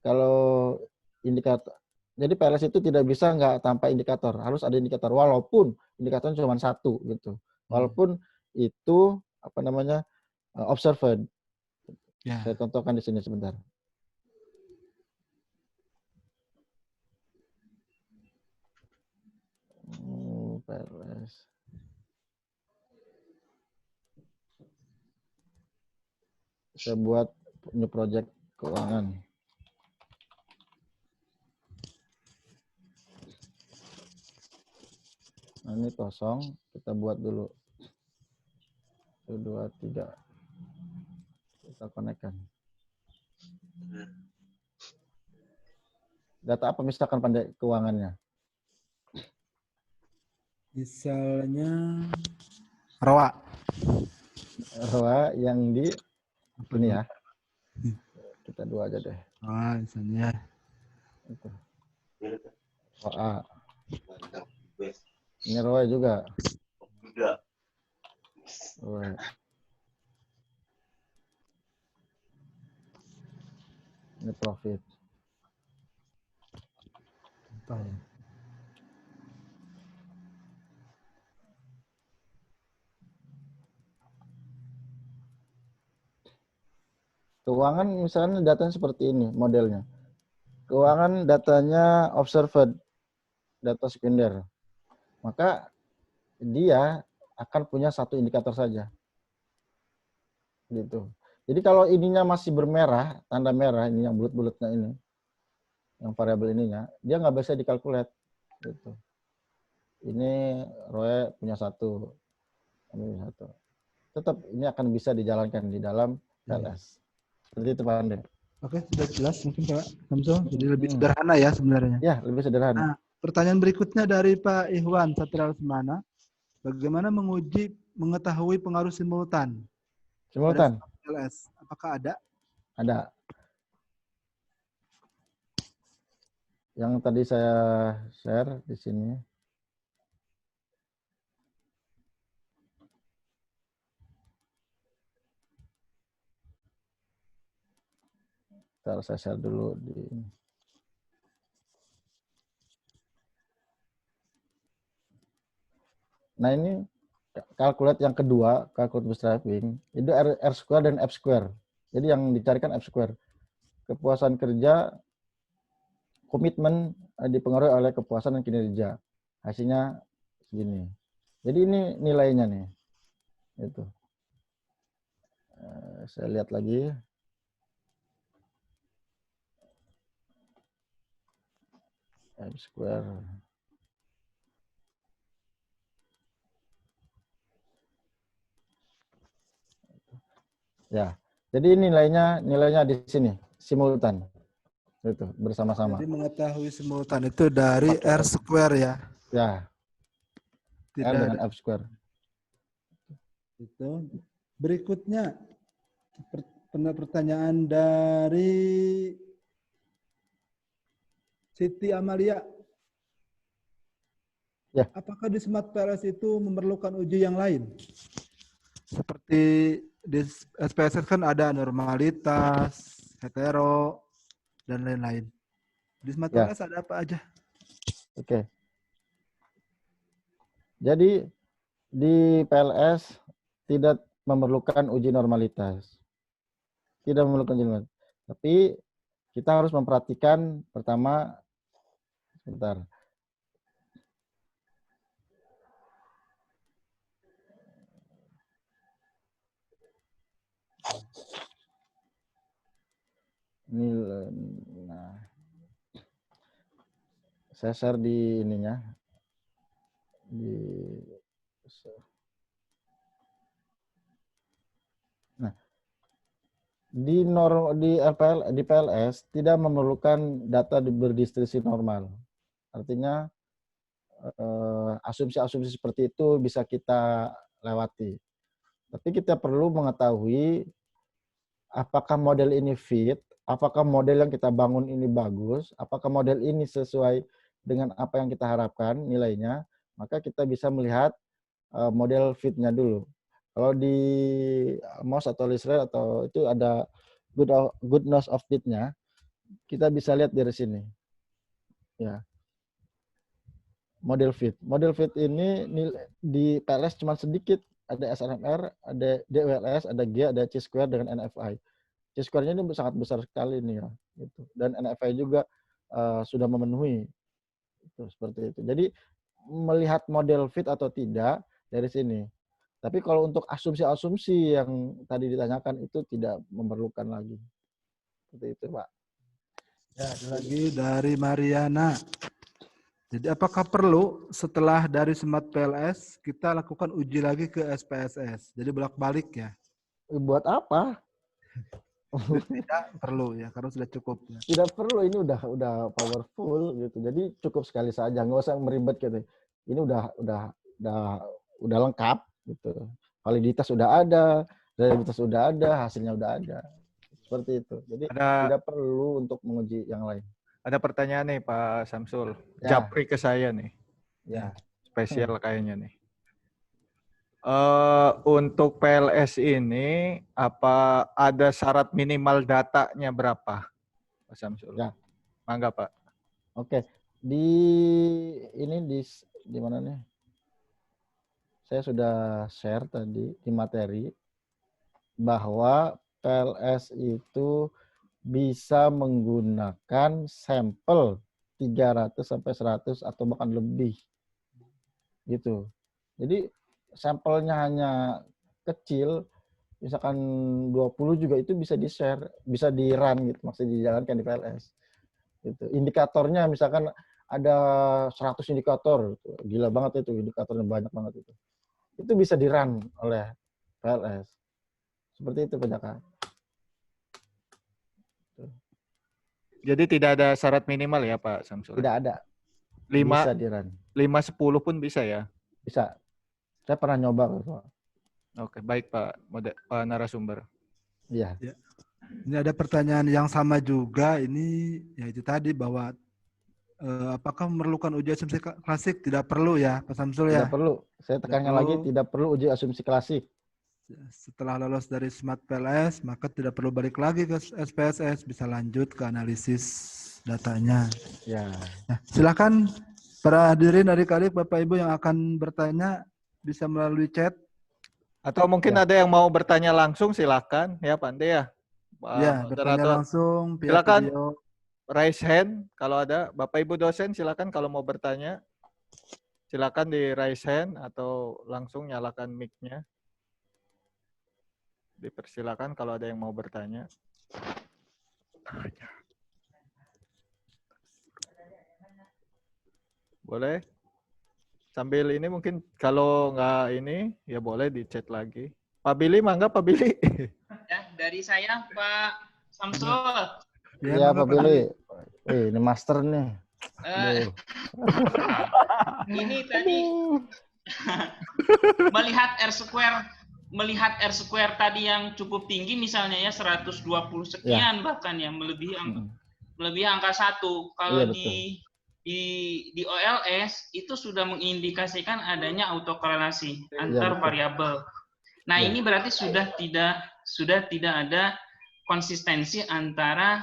kalau indikator, jadi PLS itu tidak bisa nggak tanpa indikator. Harus ada indikator, walaupun indikatornya cuma satu gitu. Walaupun itu apa namanya observed. Ya. Saya contohkan di sini sebentar. PLS. Saya buat new project keuangan. Nah, ini kosong, kita buat dulu. 1, 2, 3. Kita konekkan. Data apa misalkan pandai keuangannya? Misalnya ROA. ROA yang di ini ya. Kita 2 aja deh. Misalnya. Itu. ROA. Ini ROA juga. ROA. Ini profit. Keuangan misalnya datanya seperti ini modelnya. Keuangan datanya observed, data sekunder. Maka dia akan punya satu indikator saja. Gitu. Jadi kalau ininya masih bermerah, tanda merah ini yang bulat-bulatnya ini, yang variabel ininya, dia nggak bisa dikalkulat. Gitu. Ini ROE punya satu, ini satu. Tetap ini akan bisa dijalankan di dalam PLS. Seperti itu Pak Ande. Oke, sudah jelas mungkin Pak Samsul. Jadi lebih sederhana ya sebenarnya. Ya, lebih sederhana. Nah, pertanyaan berikutnya dari Pak Ikhwan Satria Lesmana. Bagaimana mengetahui pengaruh simultan? Simultan. PLS. Apakah ada? Ada. Yang tadi saya share di sini. Ntar saya share dulu di Nah ini kalkulat yang kedua, kalkulat bootstrapping, itu R square dan F square. Jadi yang dicarikan F square. Kepuasan kerja, komitmen dipengaruhi oleh kepuasan dan kinerja. Hasilnya segini. Jadi ini nilainya nih. Itu. Saya lihat lagi. F square. Ya, jadi nilainya di sini simultan, itu bersama-sama. Jadi mengetahui simultan itu dari R square ya? Ya, Tidak R dengan F square. Itu. Berikutnya pertanyaan dari Siti Amalia. Ya. Apakah di Smart PLS itu memerlukan uji yang lain? Seperti di SPSS kan ada normalitas, hetero, dan lain-lain. Di Smart Ya. PLS ada apa aja? Oke. Jadi di PLS tidak memerlukan uji normalitas. Tidak memerlukan uji normalitas. Tapi kita harus memperhatikan pertama, sebentar. Ini, nah, saya share di ininya, nah, di PLS tidak memerlukan data berdistribusi normal. Artinya asumsi-asumsi seperti itu bisa kita lewati. Tapi kita perlu mengetahui apakah model ini fit, apakah model yang kita bangun ini bagus, apakah model ini sesuai dengan apa yang kita harapkan nilainya, maka kita bisa melihat model fitnya dulu. Kalau di MOS atau LISRE atau itu ada goodness of fit-nya, kita bisa lihat dari sini. Ya. Model fit. Model fit ini di PLS cuma sedikit. Ada SNMR, ada DWLS, ada G, ada C-square dengan NFI. C-square-nya ini sangat besar sekali nih ya. Gitu. Dan NFI juga sudah memenuhi. Itu, seperti itu. Jadi melihat model fit atau tidak dari sini. Tapi kalau untuk asumsi-asumsi yang tadi ditanyakan itu tidak memerlukan lagi. Seperti itu, Pak. Ya, ada lagi dari Mariana. Jadi apakah perlu setelah dari Smart PLS kita lakukan uji lagi ke SPSS? Jadi bolak-balik ya? Buat apa? Tidak perlu ya, karena sudah cukup. Ya. Tidak perlu, ini udah powerful gitu. Jadi cukup sekali saja, nggak usah meribet gitu. Ini udah lengkap gitu. Validitas sudah ada, reliabilitas sudah ada, hasilnya udah ada. Seperti itu. Jadi tidak perlu untuk menguji yang lain. Ada pertanyaan nih Pak Samsul. Ya. Japri ke saya nih. Ya. Spesial kayaknya nih. Untuk PLS ini apa ada syarat minimal datanya berapa, Pak Samsul? Ya. Mangga Pak. Oke. Di mana nih? Saya sudah share tadi di materi bahwa PLS itu bisa menggunakan sampel 300 sampai 100 atau bahkan lebih. Gitu. Jadi sampelnya hanya kecil, misalkan 20 juga itu bisa di-share, bisa di-run gitu, maksudnya dijalankan di PLS. Gitu. Indikatornya misalkan ada 100 indikator, gila banget itu, indikatornya banyak banget itu. Itu bisa di-run oleh PLS. Seperti itu Pak Jaka. Jadi tidak ada syarat minimal ya Pak Samsul? Tidak ada. 5, bisa di-run. 5-10 pun bisa ya? Bisa. Saya pernah nyoba. Oke, baik Pak narasumber. Iya. Ya. Ini ada pertanyaan yang sama juga. Ini ya itu tadi bahwa apakah memerlukan uji asumsi klasik? Tidak perlu ya Pak Samsul ya? Tidak perlu. Saya tekankan lagi, tidak perlu uji asumsi klasik. Setelah lolos dari Smart PLS, maka tidak perlu balik lagi ke SPSS, bisa lanjut ke analisis datanya. Ya. Nah, silakan para hadirin adik-adik, Bapak Ibu yang akan bertanya bisa melalui chat. Atau mungkin ada yang mau bertanya langsung, silakan ya Pak Ande ya. Ya, bertanya langsung via silakan video. Raise hand kalau ada. Bapak Ibu dosen silakan kalau mau bertanya. Silakan di raise hand atau langsung nyalakan mic-nya. Dipersilakan kalau ada yang mau bertanya. Boleh? Sambil ini mungkin kalau nggak ini, ya boleh di chat lagi. Pak Billy, mangga Pak Billy. Ya, dari saya Pak Samsul. Iya Pak Billy. Ini master nih. Ini tadi melihat R square melihat R square tadi yang cukup tinggi misalnya ya 120 sekian bahkan ya melebihi angka 1. Kalau di OLS itu sudah mengindikasikan adanya autokorelasi antar variabel. Nah, ini berarti sudah tidak ada konsistensi antara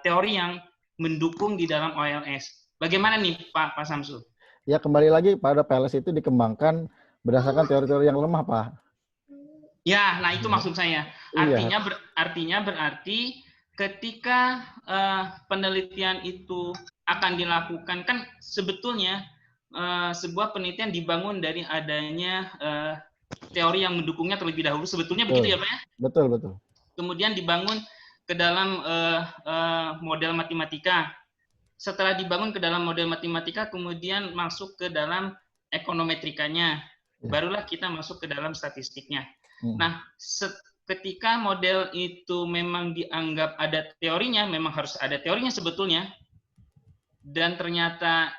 teori yang mendukung di dalam OLS. Bagaimana nih Pak Samsul? Ya, kembali lagi pada PLS itu dikembangkan berdasarkan teori-teori yang lemah, Pak. Ya, nah itu maksud saya. Artinya berarti ketika penelitian itu akan dilakukan, kan sebetulnya sebuah penelitian dibangun dari adanya teori yang mendukungnya terlebih dahulu. Sebetulnya begitu ya Pak ya? Betul. Kemudian dibangun ke dalam model matematika. Setelah dibangun ke dalam model matematika, kemudian masuk ke dalam ekonometrikanya. Barulah kita masuk ke dalam statistiknya. Nah, ketika model itu memang dianggap ada teorinya, memang harus ada teorinya sebetulnya, dan ternyata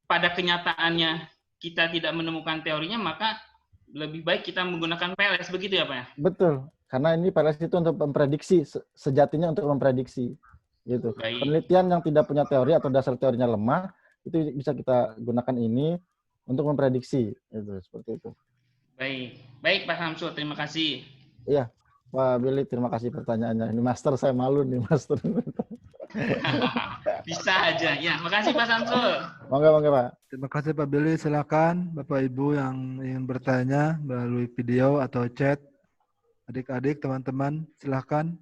pada kenyataannya kita tidak menemukan teorinya, maka lebih baik kita menggunakan PLS, begitu ya Pak ya? Betul, karena ini PLS itu untuk memprediksi, sejatinya untuk memprediksi. Gitu. Penelitian yang tidak punya teori atau dasar teorinya lemah, itu bisa kita gunakan ini untuk memprediksi. Gitu, seperti itu. Baik Pak Samsul, terima kasih. Iya, Pak Billy, terima kasih pertanyaannya. Ini Master, saya malu nih Master. Bisa aja, ya. Makasih Pak Samsul. Monggo Pak. Terima kasih Pak Billy. Silakan Bapak Ibu yang ingin bertanya melalui video atau chat. Adik-adik, teman-teman, silakan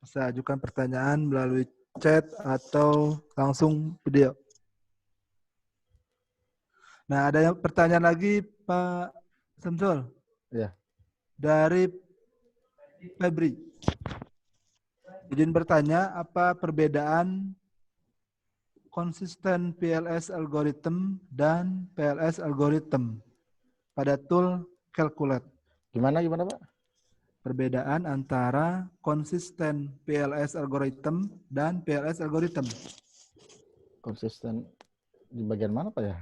bisa ajukan pertanyaan melalui chat atau langsung video. Nah, ada yang pertanyaan lagi Pak Samsul? Ya. Dari Febri. Izin bertanya, apa perbedaan konsisten PLS algorithm dan PLS algorithm pada tool Calculate? Gimana Pak? Perbedaan antara konsisten PLS algorithm dan PLS algorithm. Konsisten di bagian mana Pak ya?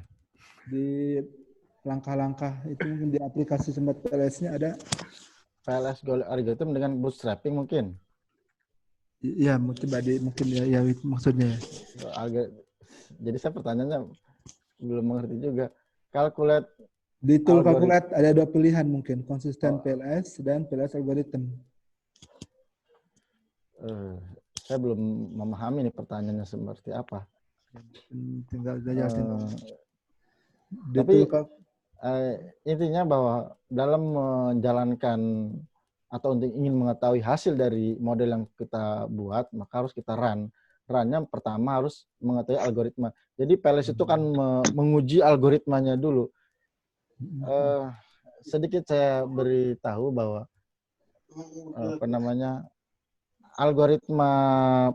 Di langkah-langkah itu mungkin di aplikasi Smart PLS-nya ada. PLS algorithm dengan bootstrapping mungkin? Iya, mungkin ya itu maksudnya. Jadi saya pertanyaannya belum mengerti juga. Calculate di tool Calculate ada dua pilihan mungkin, konsisten PLS dan PLS algorithm. Saya belum memahami nih pertanyaannya seperti apa. Tinggal jelasin. Tapi intinya bahwa dalam menjalankan atau untuk ingin mengetahui hasil dari model yang kita buat, maka harus kita run. Run-nya pertama harus mengetahui algoritma. Jadi PLS itu kan menguji algoritmanya dulu. Sedikit saya beritahu bahwa algoritma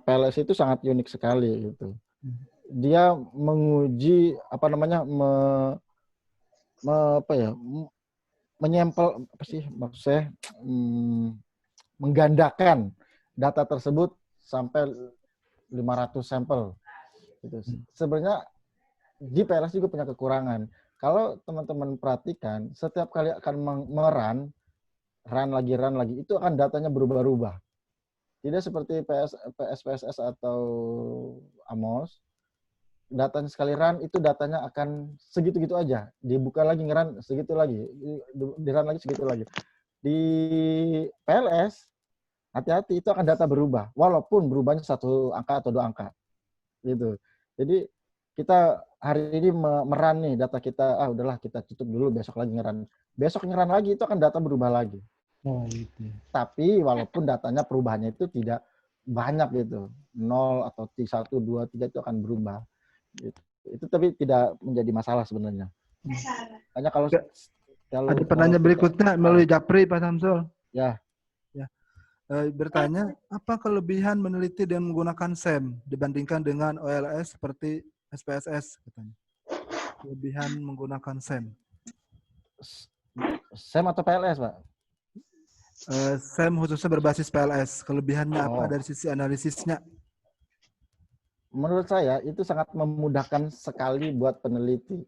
PLS itu sangat unik sekali gitu. Dia menguji menyempel maksudnya menggandakan data tersebut sampai 500 sampel. Gitu. Sebenarnya di PLS juga punya kekurangan. Kalau teman-teman perhatikan, setiap kali akan run lagi, itu akan datanya berubah-ubah. Tidak seperti PSPSS atau AMOS, datanya sekali run, itu datanya akan segitu-gitu aja. Dibuka lagi, nge-run segitu lagi. Di-run lagi, segitu lagi. Di PLS, hati-hati, itu akan data berubah. Walaupun berubahnya 1 angka atau 2 angka. Gitu. Jadi, kita hari ini merun nih data kita, udahlah kita tutup dulu, besok lagi nge-run. Besok nge-run lagi, itu akan data berubah lagi. Oh, gitu. Tapi walaupun datanya perubahannya itu tidak banyak gitu. 0 atau 1, 2, 3 itu akan berubah. Gitu. Itu tapi tidak menjadi masalah sebenarnya. Hanya kalau ada penanya berikutnya melalui Japri Pak Samsul. Ya. Bertanya, apa kelebihan meneliti dengan menggunakan SEM dibandingkan dengan OLS seperti SPSS katanya? Kelebihan menggunakan SEM. SEM atau PLS, Pak? SEM khususnya berbasis PLS. Kelebihannya apa dari sisi analisisnya? Menurut saya itu sangat memudahkan sekali buat peneliti.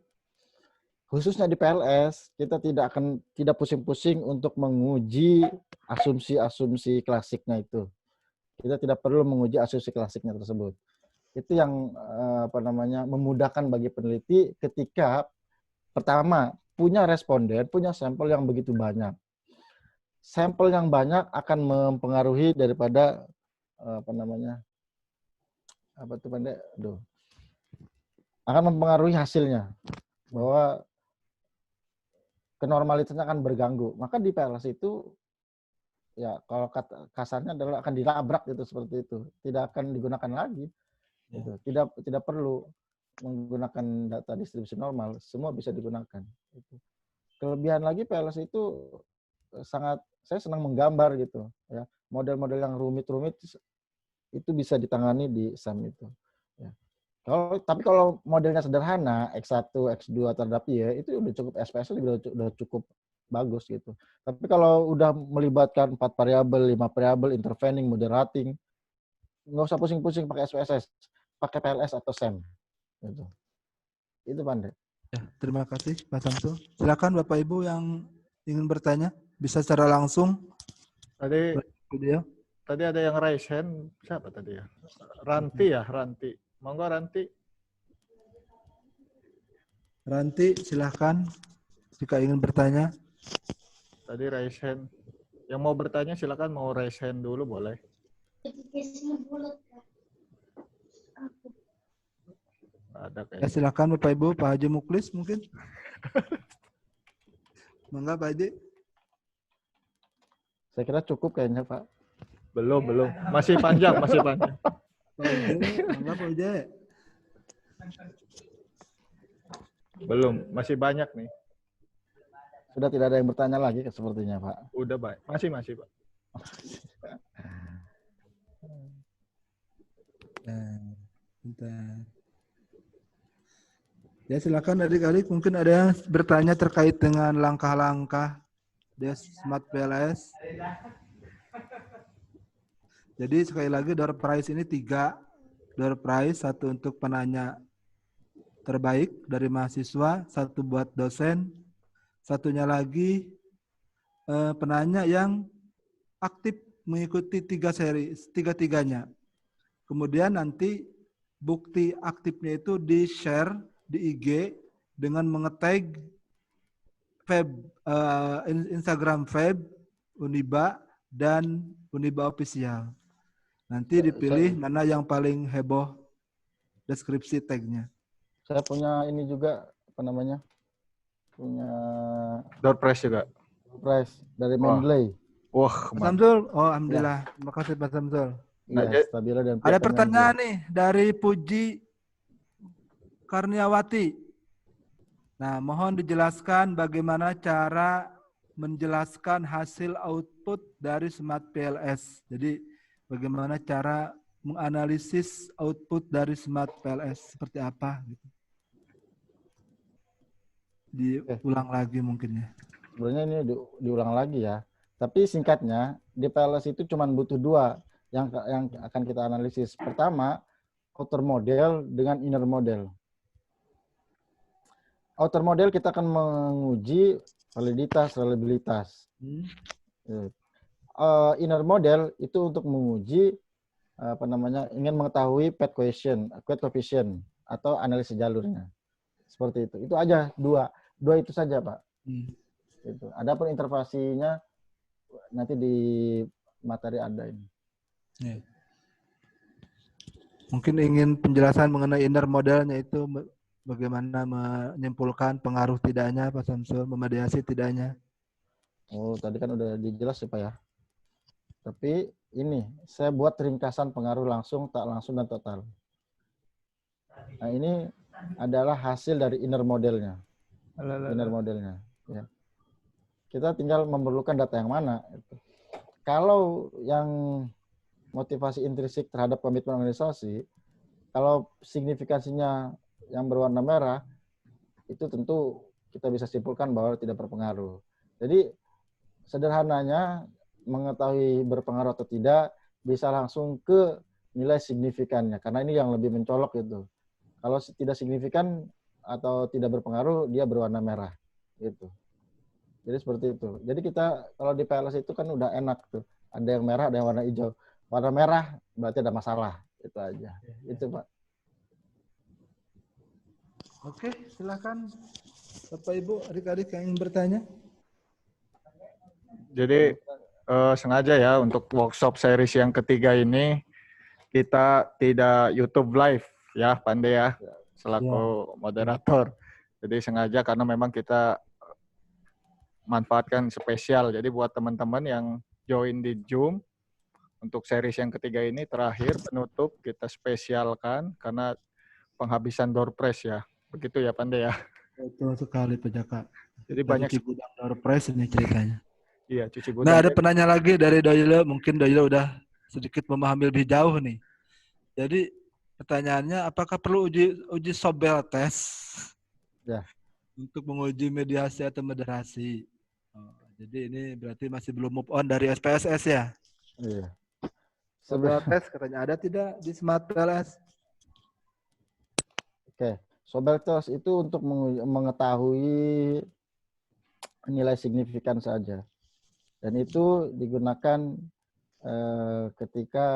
khususnya di PLS, kita tidak pusing-pusing untuk menguji asumsi-asumsi klasiknya itu. Kita tidak perlu menguji asumsi klasiknya tersebut. Itu yang memudahkan bagi peneliti ketika pertama punya responden, punya sampel yang begitu banyak. Sampel yang banyak akan mempengaruhi daripada akan mempengaruhi hasilnya, bahwa kenormalitasnya akan berganggu. Maka di PLS itu ya kalau kasarnya adalah akan dilabrak gitu, seperti itu. Tidak akan digunakan lagi. Gitu. Tidak perlu menggunakan data distribusi normal, semua bisa digunakan. Gitu. Kelebihan lagi PLS itu saya senang menggambar gitu. Ya. Model-model yang rumit-rumit itu bisa ditangani di SAM itu. Ya. Tapi kalau modelnya sederhana, X1, X2 terhadap Y, itu udah cukup, SPSS udah cukup bagus gitu. Tapi kalau udah melibatkan 4 variabel, 5 variabel, intervening, moderating, nggak usah pusing-pusing pakai SPSS, pakai PLS atau SAM. Gitu. Itu Pandai. Ya, terima kasih Pak Samsul. Silakan Bapak Ibu yang ingin bertanya, bisa secara langsung. Tadi ada yang raise hand, siapa tadi ya? Ranti. Monggo Ranti. Ranti, silahkan jika ingin bertanya. Tadi raise hand. Yang mau bertanya silakan, mau raise hand dulu boleh. Ada Ya, silakan Bapak Ibu, Pak Haji Muklis mungkin. Mangga Pak Haji. Saya kira cukup kayaknya Pak. Belum. Masih panjang. Pak Uje, mangga Pak Uje. Belum, masih banyak nih. Sudah tidak ada yang bertanya lagi sepertinya Pak. Udah baik. Masih Pak. Bentar. Ya, silakan adik-adik, mungkin ada yang bertanya terkait dengan langkah-langkah di Smart PLS. Jadi sekali lagi door prize ini 3 door prize, 1 untuk penanya terbaik dari mahasiswa, 1 buat dosen, 1-nya lagi penanya yang aktif mengikuti 3 seri, 3-3-nya. Kemudian nanti bukti aktifnya itu di-share di IG dengan mengetag Instagram Feb, Uniba, dan Uniba Official. Nanti dipilih mana yang paling heboh deskripsi tagnya. Saya punya ini juga, punya door prize juga. prize dari Mendeley. Wah, Pak Samsul, alhamdulillah. Ya. Terima kasih Pak Samsul. Nah, Stabila dan ada pertanyaan nih dari Puji Karniawati. Nah, mohon dijelaskan bagaimana cara menjelaskan hasil output dari Smart PLS. Jadi, bagaimana cara menganalisis output dari Smart PLS seperti apa? Gitu. Diulang lagi mungkin ya. Sebenarnya ini diulang lagi ya. Tapi singkatnya, di PLS itu cuma butuh 2 yang akan kita analisis. Pertama, outer model dengan inner model. Outer model kita akan menguji validitas, reliabilitas. Inner model itu untuk menguji ingin mengetahui paired coefficient atau analisis jalurnya. Seperti itu. Itu aja 2 itu saja, Pak. Gitu. Adapun interpretasinya nanti di materi ada ini. Ya. Mungkin ingin penjelasan mengenai inner modelnya itu bagaimana menyimpulkan pengaruh tidaknya Pak Samsul, memediasi tidaknya. Oh, tadi kan udah dijelas ya Pak ya. Tapi ini saya buat ringkasan pengaruh langsung, tak langsung, dan total. Nah, ini adalah hasil dari inner modelnya. Inner modelnya. Ya. Kita tinggal memerlukan data yang mana. Kalau yang motivasi intrinsik terhadap komitmen organisasi, kalau signifikansinya yang berwarna merah, itu tentu kita bisa simpulkan bahwa tidak berpengaruh. Jadi sederhananya mengetahui berpengaruh atau tidak bisa langsung ke nilai signifikannya, karena ini yang lebih mencolok gitu. Kalau tidak signifikan atau tidak berpengaruh, dia berwarna merah gitu. Jadi seperti itu. Jadi kita kalau di PLS itu kan udah enak tuh. Ada yang merah, ada yang warna hijau. Warna merah berarti ada masalah. Itu aja. Itu Pak. Oke, silakan Bapak Ibu, adik-adik yang ingin bertanya. Jadi sengaja ya untuk workshop series yang ketiga ini kita tidak YouTube live ya, Pande ya, selaku moderator. Jadi sengaja karena memang kita manfaatkan spesial. Jadi buat teman-teman yang join di Zoom untuk series yang ketiga ini terakhir penutup kita spesialkan karena penghabisan door prize ya. Begitu ya Pande ya. Betul sekali Pak Jaka. Jadi banyak cuci gudang door prize ini ceritanya. Iya, cuci gudang. Nah, ada penanya lagi dari Doyle. Mungkin Doyle udah sedikit memahami lebih jauh nih. Jadi pertanyaannya, apakah perlu uji Sobel test untuk menguji mediasi atau moderasi? Jadi ini berarti masih belum move on dari SPSS ya? Iya. Sobel test katanya ada tidak di Smart PLS? Oke, Sobel test itu untuk mengetahui nilai signifikan saja. Dan itu digunakan ketika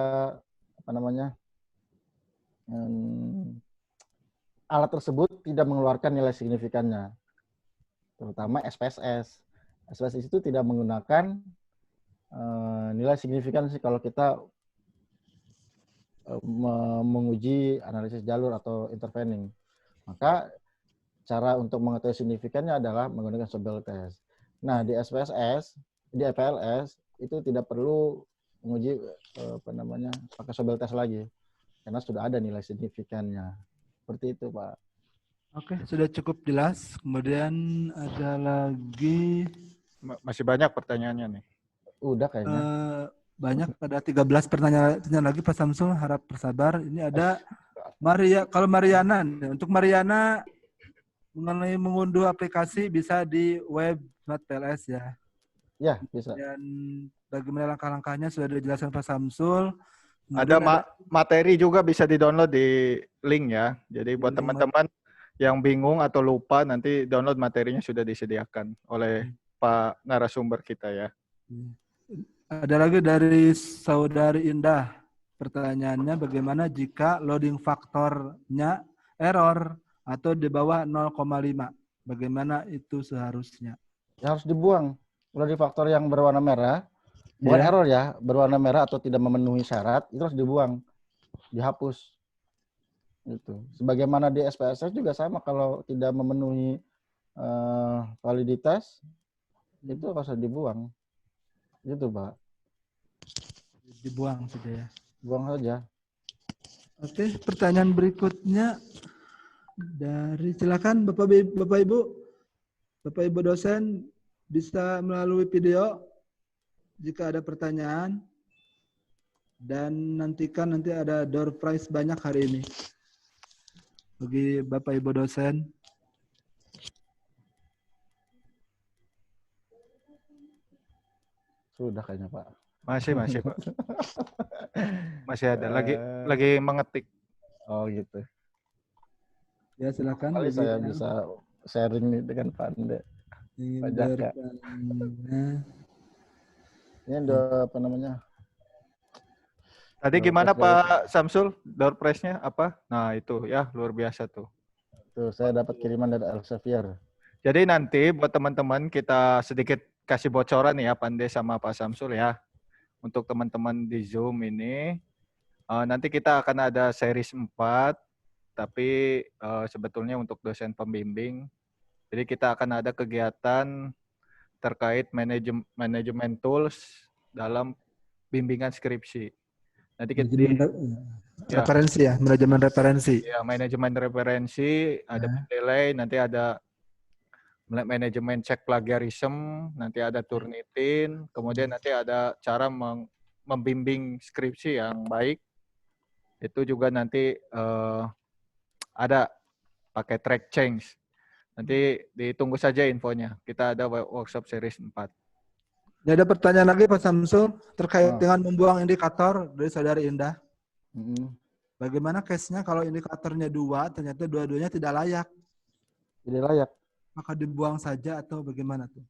alat tersebut tidak mengeluarkan nilai signifikannya, terutama SPSS. SPSS itu tidak menggunakan nilai signifikan sih kalau kita menguji analisis jalur atau intervening. Maka cara untuk mengetahui signifikannya adalah menggunakan Sobel test. Nah, di SPSS, di PLS itu tidak perlu menguji pakai Sobel test lagi karena sudah ada nilai signifikannya. Seperti itu, Pak. Oke, sudah cukup jelas. Kemudian ada lagi masih banyak pertanyaannya nih. Udah kayaknya. Banyak, ada 13 pertanyaan lagi Pak Samsul, harap bersabar. Ini ada Maria, kalau Mariana, untuk Mariana mengenai mengunduh aplikasi bisa di web Smart PLS ya. Ya, bisa. Dan bagaimana langkah-langkahnya sudah dijelaskan Pak Samsul. Ada materi juga bisa di-download di link ya. Jadi buat teman-teman yang bingung atau lupa nanti download materinya sudah disediakan oleh Pak narasumber kita ya. Ada lagi dari Saudari Indah. Pertanyaannya bagaimana jika loading faktornya error atau di bawah 0,5? Bagaimana itu seharusnya? Ya, harus dibuang. Loading faktor yang berwarna merah, bukan error ya, berwarna merah atau tidak memenuhi syarat, itu harus dibuang, dihapus. Itu. Sebagaimana di SPSS juga sama, kalau tidak memenuhi validitas, itu harus dibuang. Gitu, Pak. Dibuang saja ya. Buang saja. Oke, pertanyaan berikutnya dari silakan Bapak Ibu dosen bisa melalui video jika ada pertanyaan dan nanti ada door prize banyak hari ini bagi Bapak Ibu dosen. Sudah kayaknya, Pak. Masih Pak. Masih ada lagi mengetik. Oh gitu. Ya silakan. Kali saya bisa sharing nih dengan Pande. Pak Jaka. Ini ada apa namanya? Tadi gimana Pak Samsul? Door prize-nya apa? Nah itu ya luar biasa tuh. Tuh saya dapat kiriman dari Elsevier. Jadi nanti buat teman-teman kita sedikit kasih bocoran ya Pande sama Pak Samsul ya. Untuk teman-teman di Zoom ini, nanti kita akan ada series 4, tapi sebetulnya untuk dosen pembimbing. Jadi kita akan ada kegiatan terkait manajemen tools dalam bimbingan skripsi. Nanti kita referensi ya, manajemen referensi. Ya, manajemen referensi, ada delay, nanti ada manajemen cek plagiarism, nanti ada Turnitin, kemudian nanti ada cara membimbing skripsi yang baik. Itu juga nanti ada pakai track change. Nanti ditunggu saja infonya. Kita ada workshop series 4. Ya, ada pertanyaan lagi Pak Samsul terkait dengan membuang indikator dari Saudari Indah. Bagaimana case-nya kalau indikatornya 2, ternyata dua-duanya tidak layak? Jadi layak. Apakah dibuang saja atau bagaimana tuh?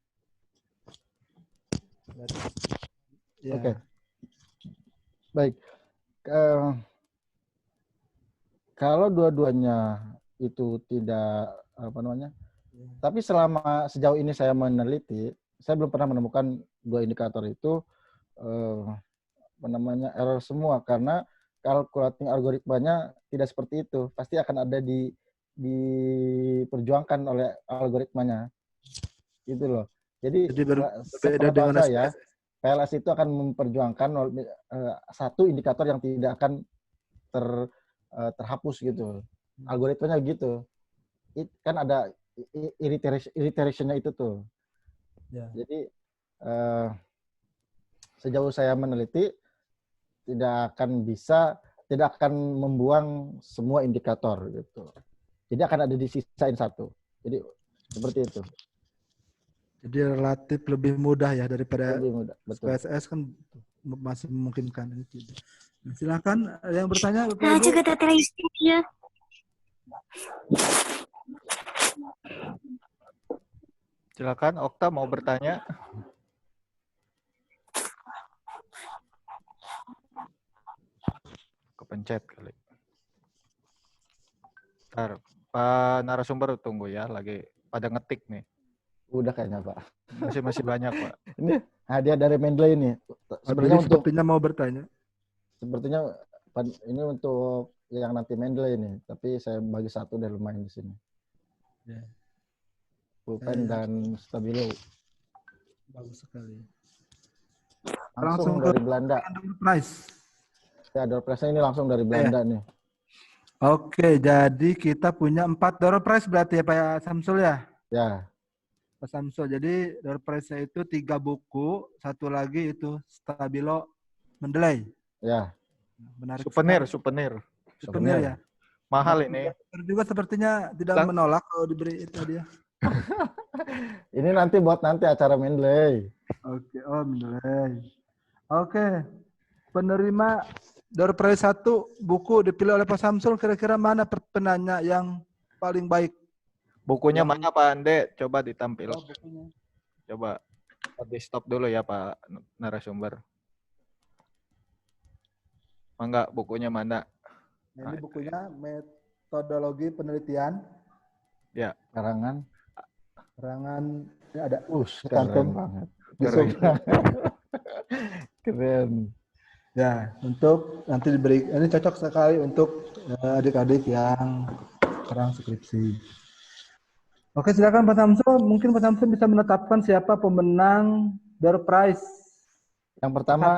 Ya. Oke. Baik. Eh, kalau dua-duanya itu tidak apa namanya, tapi selama sejauh ini saya meneliti, saya belum pernah menemukan dua indikator itu apa namanya error semua, karena calculating algoritmanya tidak seperti itu. Pasti akan ada diperjuangkan oleh algoritmanya. Gitu loh. Jadi berbeda sepengetahuan dengan saya, SPSS. PLS itu akan memperjuangkan satu indikator yang tidak akan terhapus gitu. Algoritmanya gitu. Kan ada iteration-nya itu tuh. Ya. Jadi sejauh saya meneliti tidak akan membuang semua indikator gitu. Jadi akan ada disisain satu. Jadi seperti itu. Jadi relatif lebih mudah ya daripada Lebih mudah, betul. SPSS kan masih memungkinkan. Silakan ada yang bertanya. Silakan Okta mau bertanya. Kepencet kali. Ntar, Pak narasumber tunggu ya, lagi pada ngetik nih. Udah kayaknya Pak. Masih banyak Pak. Ini hadiah dari Mendeley ini. Sepertinya mau bertanya. Sepertinya ini untuk yang nanti Mendeley ini, tapi saya bagi satu dan lumayan di sini. Ya. Pulpen dan stabilo. Bagus sekali. Langsung dari Belanda. Price. Ya, door prize ini langsung dari Belanda nih. Oke, jadi kita punya 4 door prize berarti ya Pak Samsul ya? Ya. Pak Samsul. Jadi door prize-nya itu 3 buku, satu lagi itu stabilo Mendeley. Ya. Menarik. Souvenir ya. Mahal ini. Juga sepertinya tidak menolak kalau diberi itu dia. Ini nanti buat nanti acara Mendeley. Oke, Mendeley. Oke. Penerima door prize 1 buku dipilih oleh Pak Samsul, kira-kira mana penanya yang paling baik? Bukunya mana Pak Ande? Coba ditampil. Bukunya. Coba di stop dulu ya Pak narasumber. Enggak, bukunya mana? Ini bukunya metodologi penelitian. Ya. Karangan ini ada. Keren banget. Keren. Ya, untuk nanti diberi, ini cocok sekali untuk adik-adik yang sekarang skripsi. Oke, silakan Pak Samsul. Mungkin Pak Samsul bisa menetapkan siapa pemenang door prize. Yang pertama,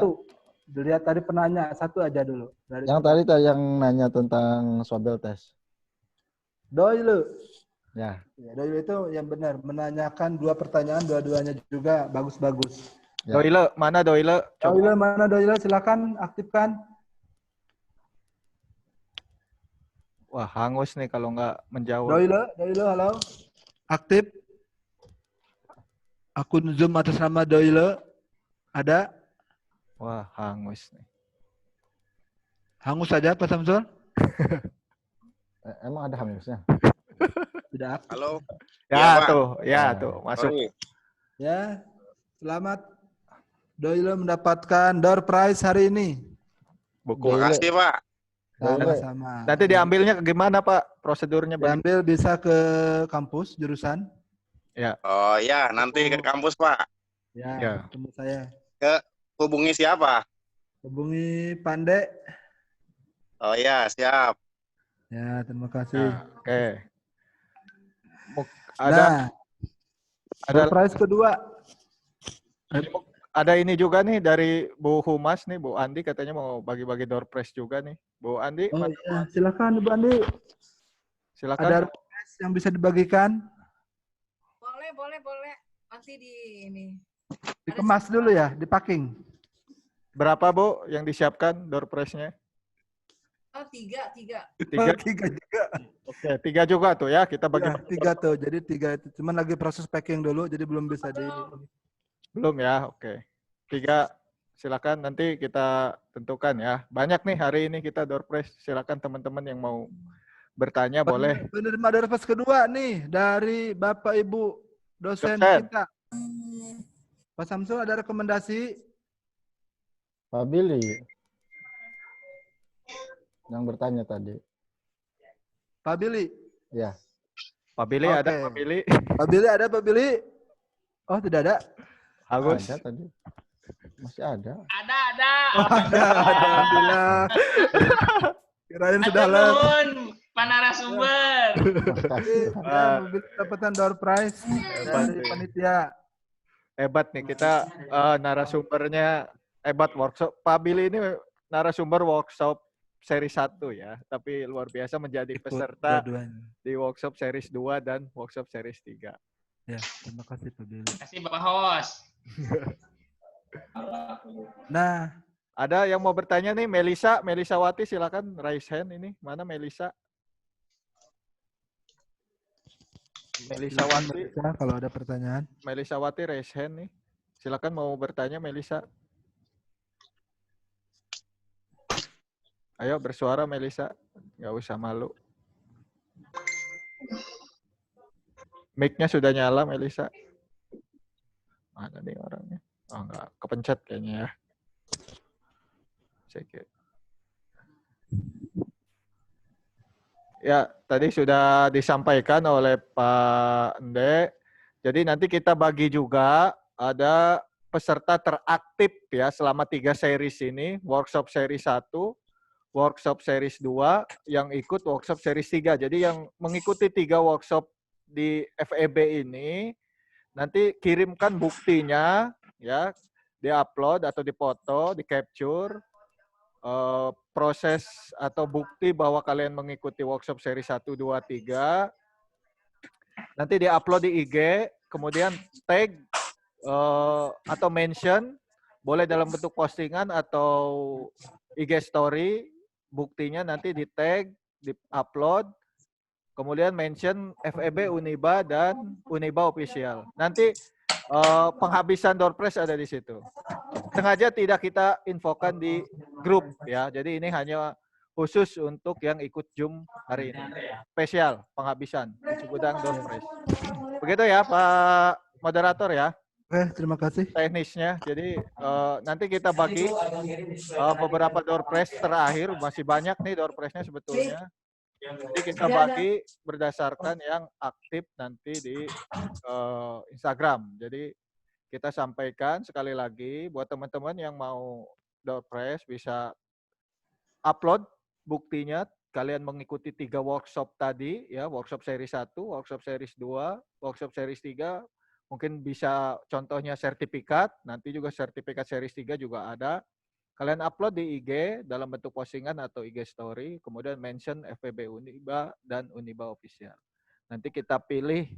dilihat tadi penanya, satu aja dulu. Yang tadi yang nanya tentang Swabel test. Doyle. Ya. Doyle itu yang benar, menanyakan 2 pertanyaan, dua-duanya juga bagus-bagus. Ya. Doyle, mana Doyle? Doyle, mana Doyle? Silakan aktifkan. Wah, hangus nih kalau nggak menjawab. Doyle, halo. Aktif. Akun Zoom atas nama Doyle. Ada? Wah, hangus nih. Hangus saja Pak Samsul? Emang ada hangusnya? Tidak aktif. Halo. Ya, tuh, masuk. Ya, selamat. Doyle mendapatkan door prize hari ini. Buku. Terima kasih, Pak. Sama-sama. Nanti diambilnya gimana, Pak? Prosedurnya diambil bisa ke kampus jurusan. Ya. Oh ya, nanti ke kampus, Pak. Ya. Ketemu saya. Hubungi siapa? Hubungi Pande. Oh ya, siap. Ya, terima kasih. Oke. Ada prize kedua. Ada ini juga nih dari Bu Humas nih, Bu Andi katanya mau bagi-bagi door prize juga nih. Bu Andi. Oh iya, silakan Bu Andi. Silakan. Ada door prize yang bisa dibagikan? Boleh. Nanti dikemas dulu ya, di packing. Berapa Bu yang disiapkan door prize-nya? Oh, 3. 3 juga. Oke, 3 juga tuh ya, kita bagi. Ya, 3 tuh, jadi 3 itu. Cuman lagi proses packing dulu, jadi belum bisa Belum ya, oke. 3, silakan nanti kita tentukan ya. Banyak nih hari ini kita door prize, silakan teman-teman yang mau bertanya boleh. Penerima dari fase kedua nih dari Bapak Ibu dosen Dosen. kita. Pak Samsul ada rekomendasi? Pak Billy yang bertanya tadi. Pak Billy. Ya. Pak Billy ada, Oke. Pak Billy. Pak Billy ada, Pak Billy? Oh, tidak ada. Agus. Ada tadi. Masih ada. Ada. Oh, ada. Alhamdulillah. Kirain sudah Atur live. nuhun, Pak narasumber. Makasih. Ya, mobil pendapatan door prize dari panitia. Hebat nih kita narasumbernya hebat workshop. Pak Billy ini narasumber workshop seri 1 ya, tapi luar biasa menjadi Ikut peserta dua-duanya. di workshop series 2 dan workshop series 3. Ya, terima kasih Pak Billy. Terima kasih Bapak host. Nah, Ada yang mau bertanya nih, Melisa Wati silakan raise hand ini. Mana Melisa? Melisa Wati. kalau ada pertanyaan. Melisa Wati raise hand nih. Silakan mau bertanya Melisa. Ayo bersuara Melisa. Nggak usah malu. Mic-nya sudah nyala Melisa. Mana nih orangnya? Oh enggak, kepencet kayaknya ya. Cek. Ya, tadi sudah disampaikan oleh Pak Ende. Jadi nanti kita bagi juga ada peserta teraktif ya selama 3 series ini, workshop series 1, workshop series 2, yang ikut workshop series 3. Jadi yang mengikuti 3 workshop di FEB ini nanti kirimkan buktinya ya, di-upload atau dipoto, di-capture proses atau bukti bahwa kalian mengikuti workshop seri 1, 2, 3. Nanti di-upload di IG, kemudian tag atau mention, boleh dalam bentuk postingan atau IG story, buktinya nanti di-tag, di-upload, kemudian mention FEB, Uniba, dan Uniba Official. Nanti penghabisan door prize ada di situ. Sengaja tidak kita infokan di grup ya. Jadi ini hanya khusus untuk yang ikut Zoom hari ini. Spesial penghabisan di Cibudang door prize. Begitu ya Pak Moderator ya. Oke, terima kasih. Teknisnya. Jadi nanti kita bagi beberapa door prize terakhir. Masih banyak nih door prize-nya sebetulnya. Jadi kita bagi berdasarkan yang aktif nanti di Instagram. Jadi kita sampaikan sekali lagi buat teman-teman yang mau door prize bisa upload buktinya kalian mengikuti 3 workshop tadi ya, workshop seri 1, workshop series 2, workshop series 3, mungkin bisa contohnya sertifikat, nanti juga sertifikat series 3 juga ada. Kalian upload di IG dalam bentuk postingan atau IG story, kemudian mention FEB Uniba dan Uniba Official. Nanti kita pilih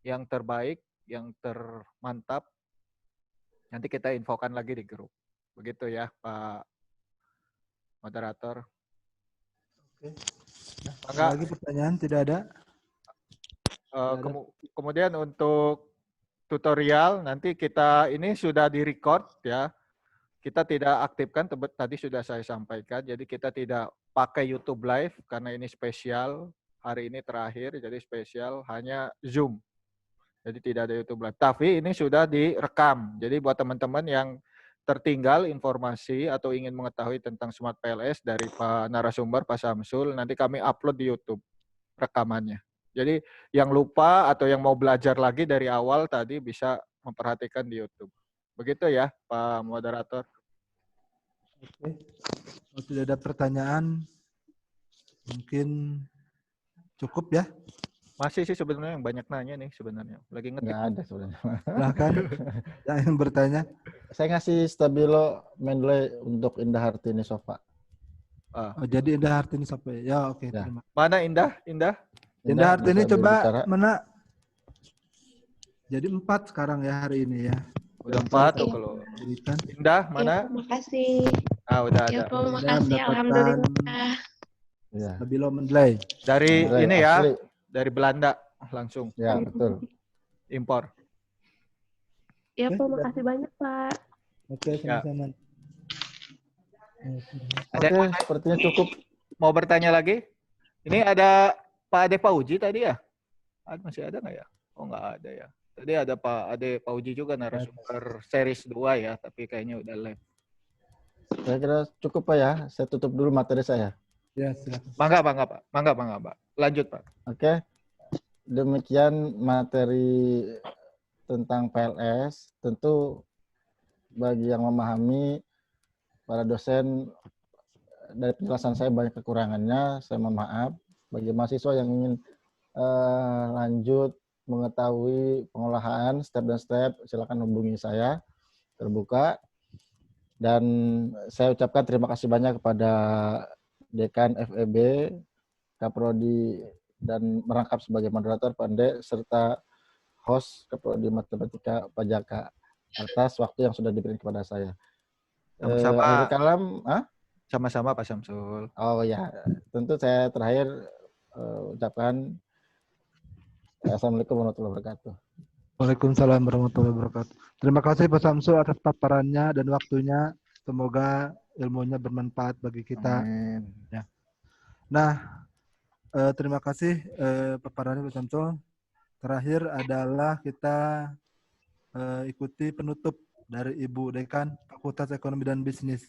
yang terbaik, yang termantap. Nanti kita infokan lagi di grup. Begitu ya, Pak Moderator. Oke. Enggak. Lagi pertanyaan tidak ada? Kemudian untuk tutorial nanti kita ini sudah di-record ya. Kita tidak aktifkan, tadi sudah saya sampaikan, jadi kita tidak pakai YouTube Live karena ini spesial, hari ini terakhir, jadi spesial hanya Zoom. Jadi tidak ada YouTube Live. Tapi ini sudah direkam, jadi buat teman-teman yang tertinggal informasi atau ingin mengetahui tentang Smart PLS dari Pak narasumber, Pak Samsul, nanti kami upload di YouTube rekamannya. Jadi yang lupa atau yang mau belajar lagi dari awal tadi bisa memperhatikan di YouTube. Begitu ya, Pak Moderator. Oke. Kalau tidak ada pertanyaan, mungkin cukup ya. Masih sih sebenarnya yang banyak nanya nih sebenarnya. Lagi ngetik. Nggak ada sebenarnya. Silahkan yang bertanya. Saya ngasih Stabilo Mendeley untuk Indah Hartini Sofa. Oh, jadi Indah Hartini sampai. Ya, oke. Ya. Terima. Mana Indah? Indah? Indah Hartini bisa coba berbicara. mana? Jadi 4 sekarang ya hari ini ya. Udah 4 tuh kalau. Berikan. Indah mana? Ya, makasih. Ah, udah Ya, ada. Pak, makasih. mendapatkan- Alhamdulillah. Ya. Stabilo Mendeley. Dari Mendeley, ini ya, asli. dari Belanda langsung Ya, betul. impor. Ya, Oke, Pak, makasih banyak, Pak. Oke, sama-sama. Ada yang Oke, sepertinya cukup. mau bertanya lagi? Ini ada Pak Ade Pauji tadi ya? Masih ada nggak ya? Oh nggak ada ya. Tadi ada Pak Ade Pauji juga narasumber series 2 ya, tapi kayaknya udah live. Saya kira cukup Pak ya. Saya tutup dulu materi saya. Ya, silakan. Mangga Pak. Mangga Pak. Lanjut Pak. Oke. Demikian materi tentang PLS. Tentu bagi yang memahami, para dosen, dari penjelasan saya banyak kekurangannya, saya mohon maaf. Bagi mahasiswa yang ingin lanjut mengetahui pengolahan step dan step, silakan hubungi saya, terbuka. Dan saya ucapkan terima kasih banyak kepada Dekan FEB, Kaprodi, dan merangkap sebagai moderator Pande, serta host Kaprodi Matematika Pak Jaka atas waktu yang sudah diberikan kepada saya. Sama-sama. Akhir kalam, Sama-sama Pak Syamsul. oh ya, tentu saya terakhir ucapkan Assalamualaikum warahmatullahi wabarakatuh. Waalaikumsalam warahmatullahi wabarakatuh. Terima kasih Pak Samsul atas paparannya dan waktunya. Semoga ilmunya bermanfaat bagi kita. Amin. Ya. Nah, terima kasih paparannya Pak Samsul. Terakhir adalah kita ikuti penutup dari Ibu Dekan Fakultas Ekonomi dan Bisnis.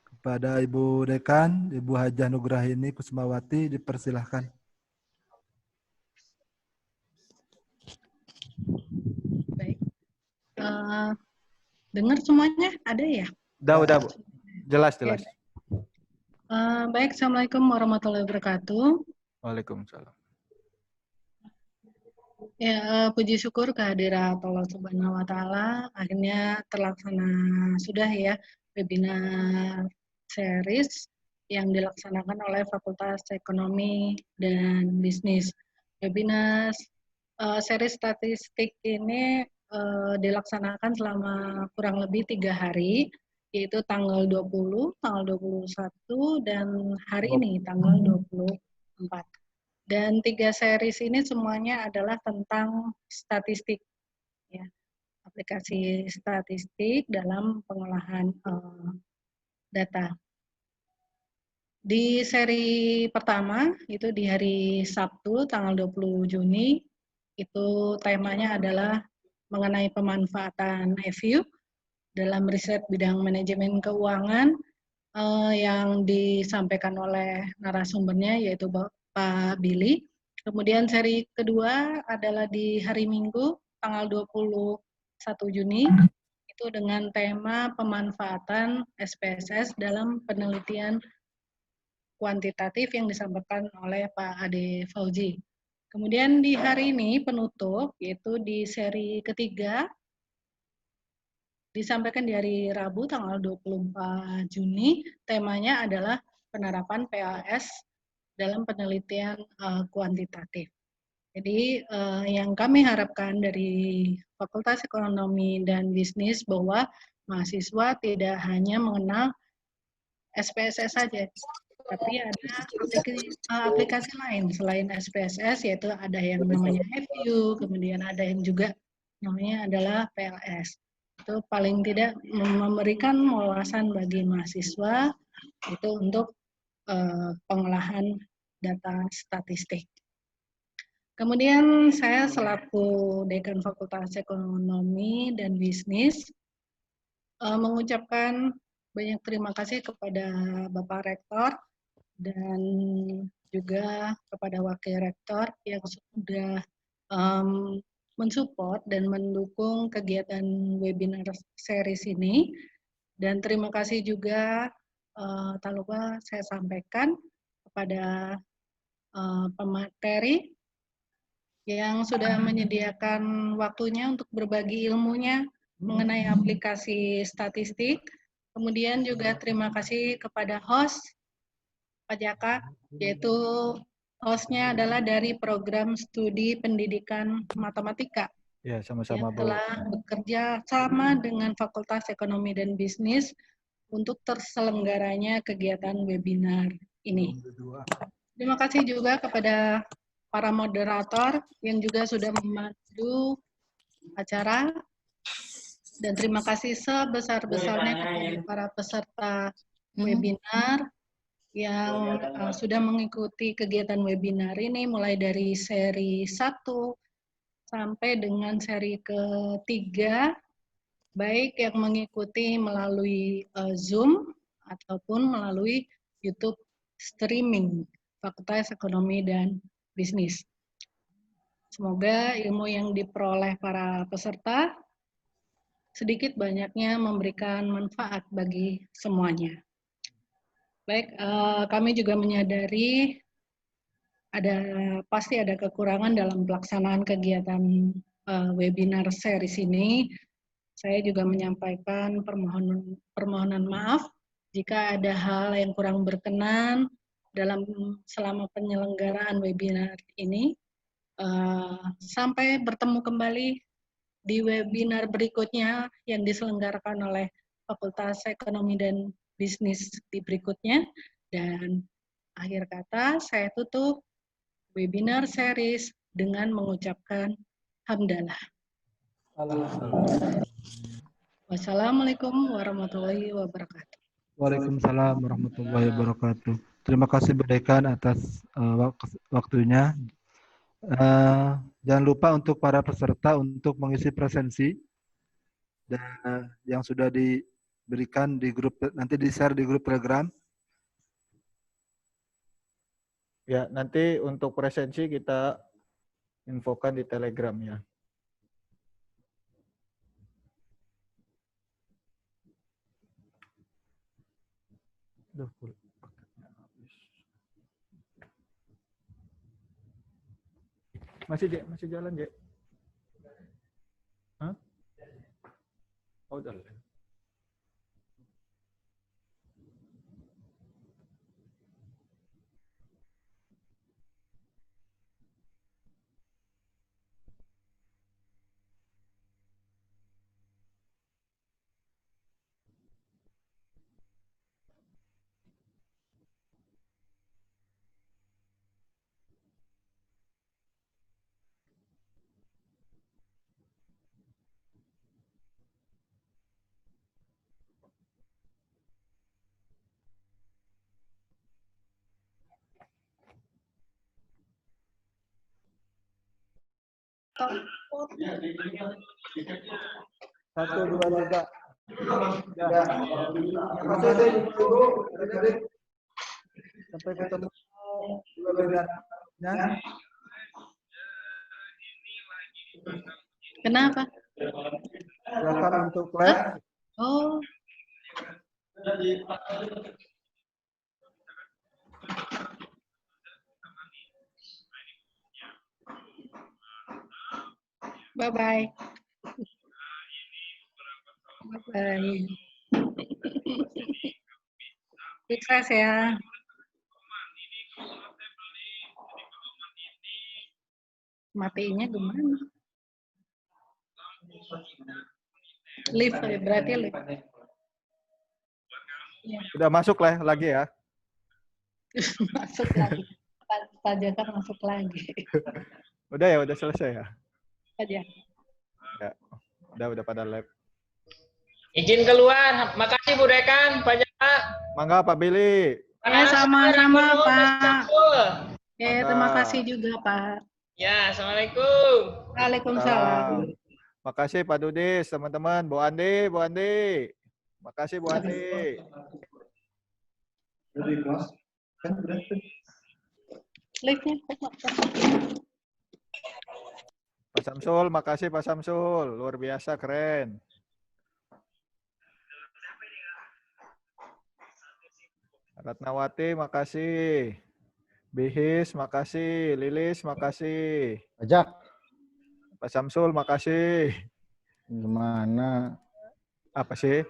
Kepada Ibu Dekan, Ibu Hajah Nugrahini Kusumawati, dipersilahkan. Baik. Dengar semuanya? Ada ya? Udah. Jelas. Baik, Assalamualaikum warahmatullahi wabarakatuh. Waalaikumsalam. Ya, puji syukur kehadirat Allah Subhanahu wa Ta'ala. Akhirnya terlaksana sudah ya webinar series yang dilaksanakan oleh Fakultas Ekonomi dan Bisnis. Webinar series statistik ini dilaksanakan selama kurang lebih 3 hari, yaitu tanggal 20, tanggal 21, dan hari ini tanggal 24. Dan 3 series ini semuanya adalah tentang statistik, ya, aplikasi statistik dalam pengolahan data. Di seri pertama, itu di hari Sabtu, tanggal 20 Juni, itu temanya adalah mengenai pemanfaatan EView dalam riset bidang manajemen keuangan yang disampaikan oleh narasumbernya, yaitu Pak Billy. Kemudian seri kedua adalah di hari Minggu, tanggal 21 Juni, itu dengan tema pemanfaatan SPSS dalam penelitian kuantitatif yang disampaikan oleh Pak Ade Fauzi. Kemudian di hari ini penutup, yaitu di seri ketiga, disampaikan di hari Rabu tanggal 24 Juni, temanya adalah penerapan PLS dalam penelitian kuantitatif. Jadi yang kami harapkan dari Fakultas Ekonomi dan Bisnis bahwa mahasiswa tidak hanya mengenal SPSS saja, tapi ada aplikasi lain selain SPSS, yaitu ada yang namanya EView, kemudian ada yang juga namanya adalah PLS. Itu paling tidak memberikan wawasan bagi mahasiswa itu untuk pengolahan data statistik. Kemudian saya selaku Dekan Fakultas Ekonomi dan Bisnis mengucapkan banyak terima kasih kepada Bapak Rektor dan juga kepada Wakil Rektor yang sudah mensupport dan mendukung kegiatan webinar series ini. Dan terima kasih juga tak lupa saya sampaikan kepada pemateri yang sudah menyediakan waktunya untuk berbagi ilmunya mengenai aplikasi statistik. Kemudian juga terima kasih kepada host Pak Jaka, yaitu hostnya adalah dari program studi pendidikan matematika. Ya, sama-sama, Bu. Telah bekerja sama dengan Fakultas Ekonomi dan Bisnis untuk terselenggaranya kegiatan webinar ini. Terima kasih juga kepada para moderator yang juga sudah memandu acara. Dan terima kasih sebesar-besarnya kepada para peserta webinar yang sudah mengikuti kegiatan webinar ini mulai dari seri 1 sampai dengan seri ketiga, baik yang mengikuti melalui Zoom ataupun melalui YouTube streaming Fakultas Ekonomi dan Bisnis. Semoga ilmu yang diperoleh para peserta sedikit banyaknya memberikan manfaat bagi semuanya. Baik, kami juga menyadari pasti ada kekurangan dalam pelaksanaan kegiatan webinar series ini. Saya juga menyampaikan permohonan maaf jika ada hal yang kurang berkenan selama penyelenggaraan webinar ini. Sampai bertemu kembali di webinar berikutnya yang diselenggarakan oleh Fakultas Ekonomi dan Bisnis di berikutnya. Dan akhir kata saya tutup webinar series dengan mengucapkan hamdalah. Wassalamualaikum warahmatullahi wabarakatuh. Waalaikumsalam warahmatullahi wabarakatuh. Terima kasih Bu Dekan atas waktunya. Jangan lupa untuk para peserta untuk mengisi presensi dan yang sudah diberikan di grup, nanti di-share di grup Telegram. Ya, nanti untuk presensi kita infokan di Telegram ya. Masih jalan, Jek? Hah? Oh, jalan. Satu, dua, tiga. Ya. Sampai ketemu webinarnya. Kenapa? Silakan untuk live. Oh. Bye-bye. Bye-bye. Sukses ya. Matinya gimana? Live, berarti live. Ya. Udah masuk lagi ya. Masuk lagi. Pak Jaka masuk lagi. Udah ya, udah selesai ya. Aja. Ya. Udah pada live. Izin keluar. Makasih Bu Dekan, Pak Jaka. Mangga Pak Billy. Ya, sama-sama Pak. Ya, terima kasih juga Pak. Ya, Assalamualaikum. Waalaikumsalam. Makasih Pak Dudis, teman-teman. Bu Andi. Makasih Bu Andi. Pak Samsul, makasih Pak Samsul. Luar biasa, keren. Ratnawati, makasih. Bihis, makasih. Lilis, makasih. Ajak. Pak Samsul, makasih. Gimana? Apa sih?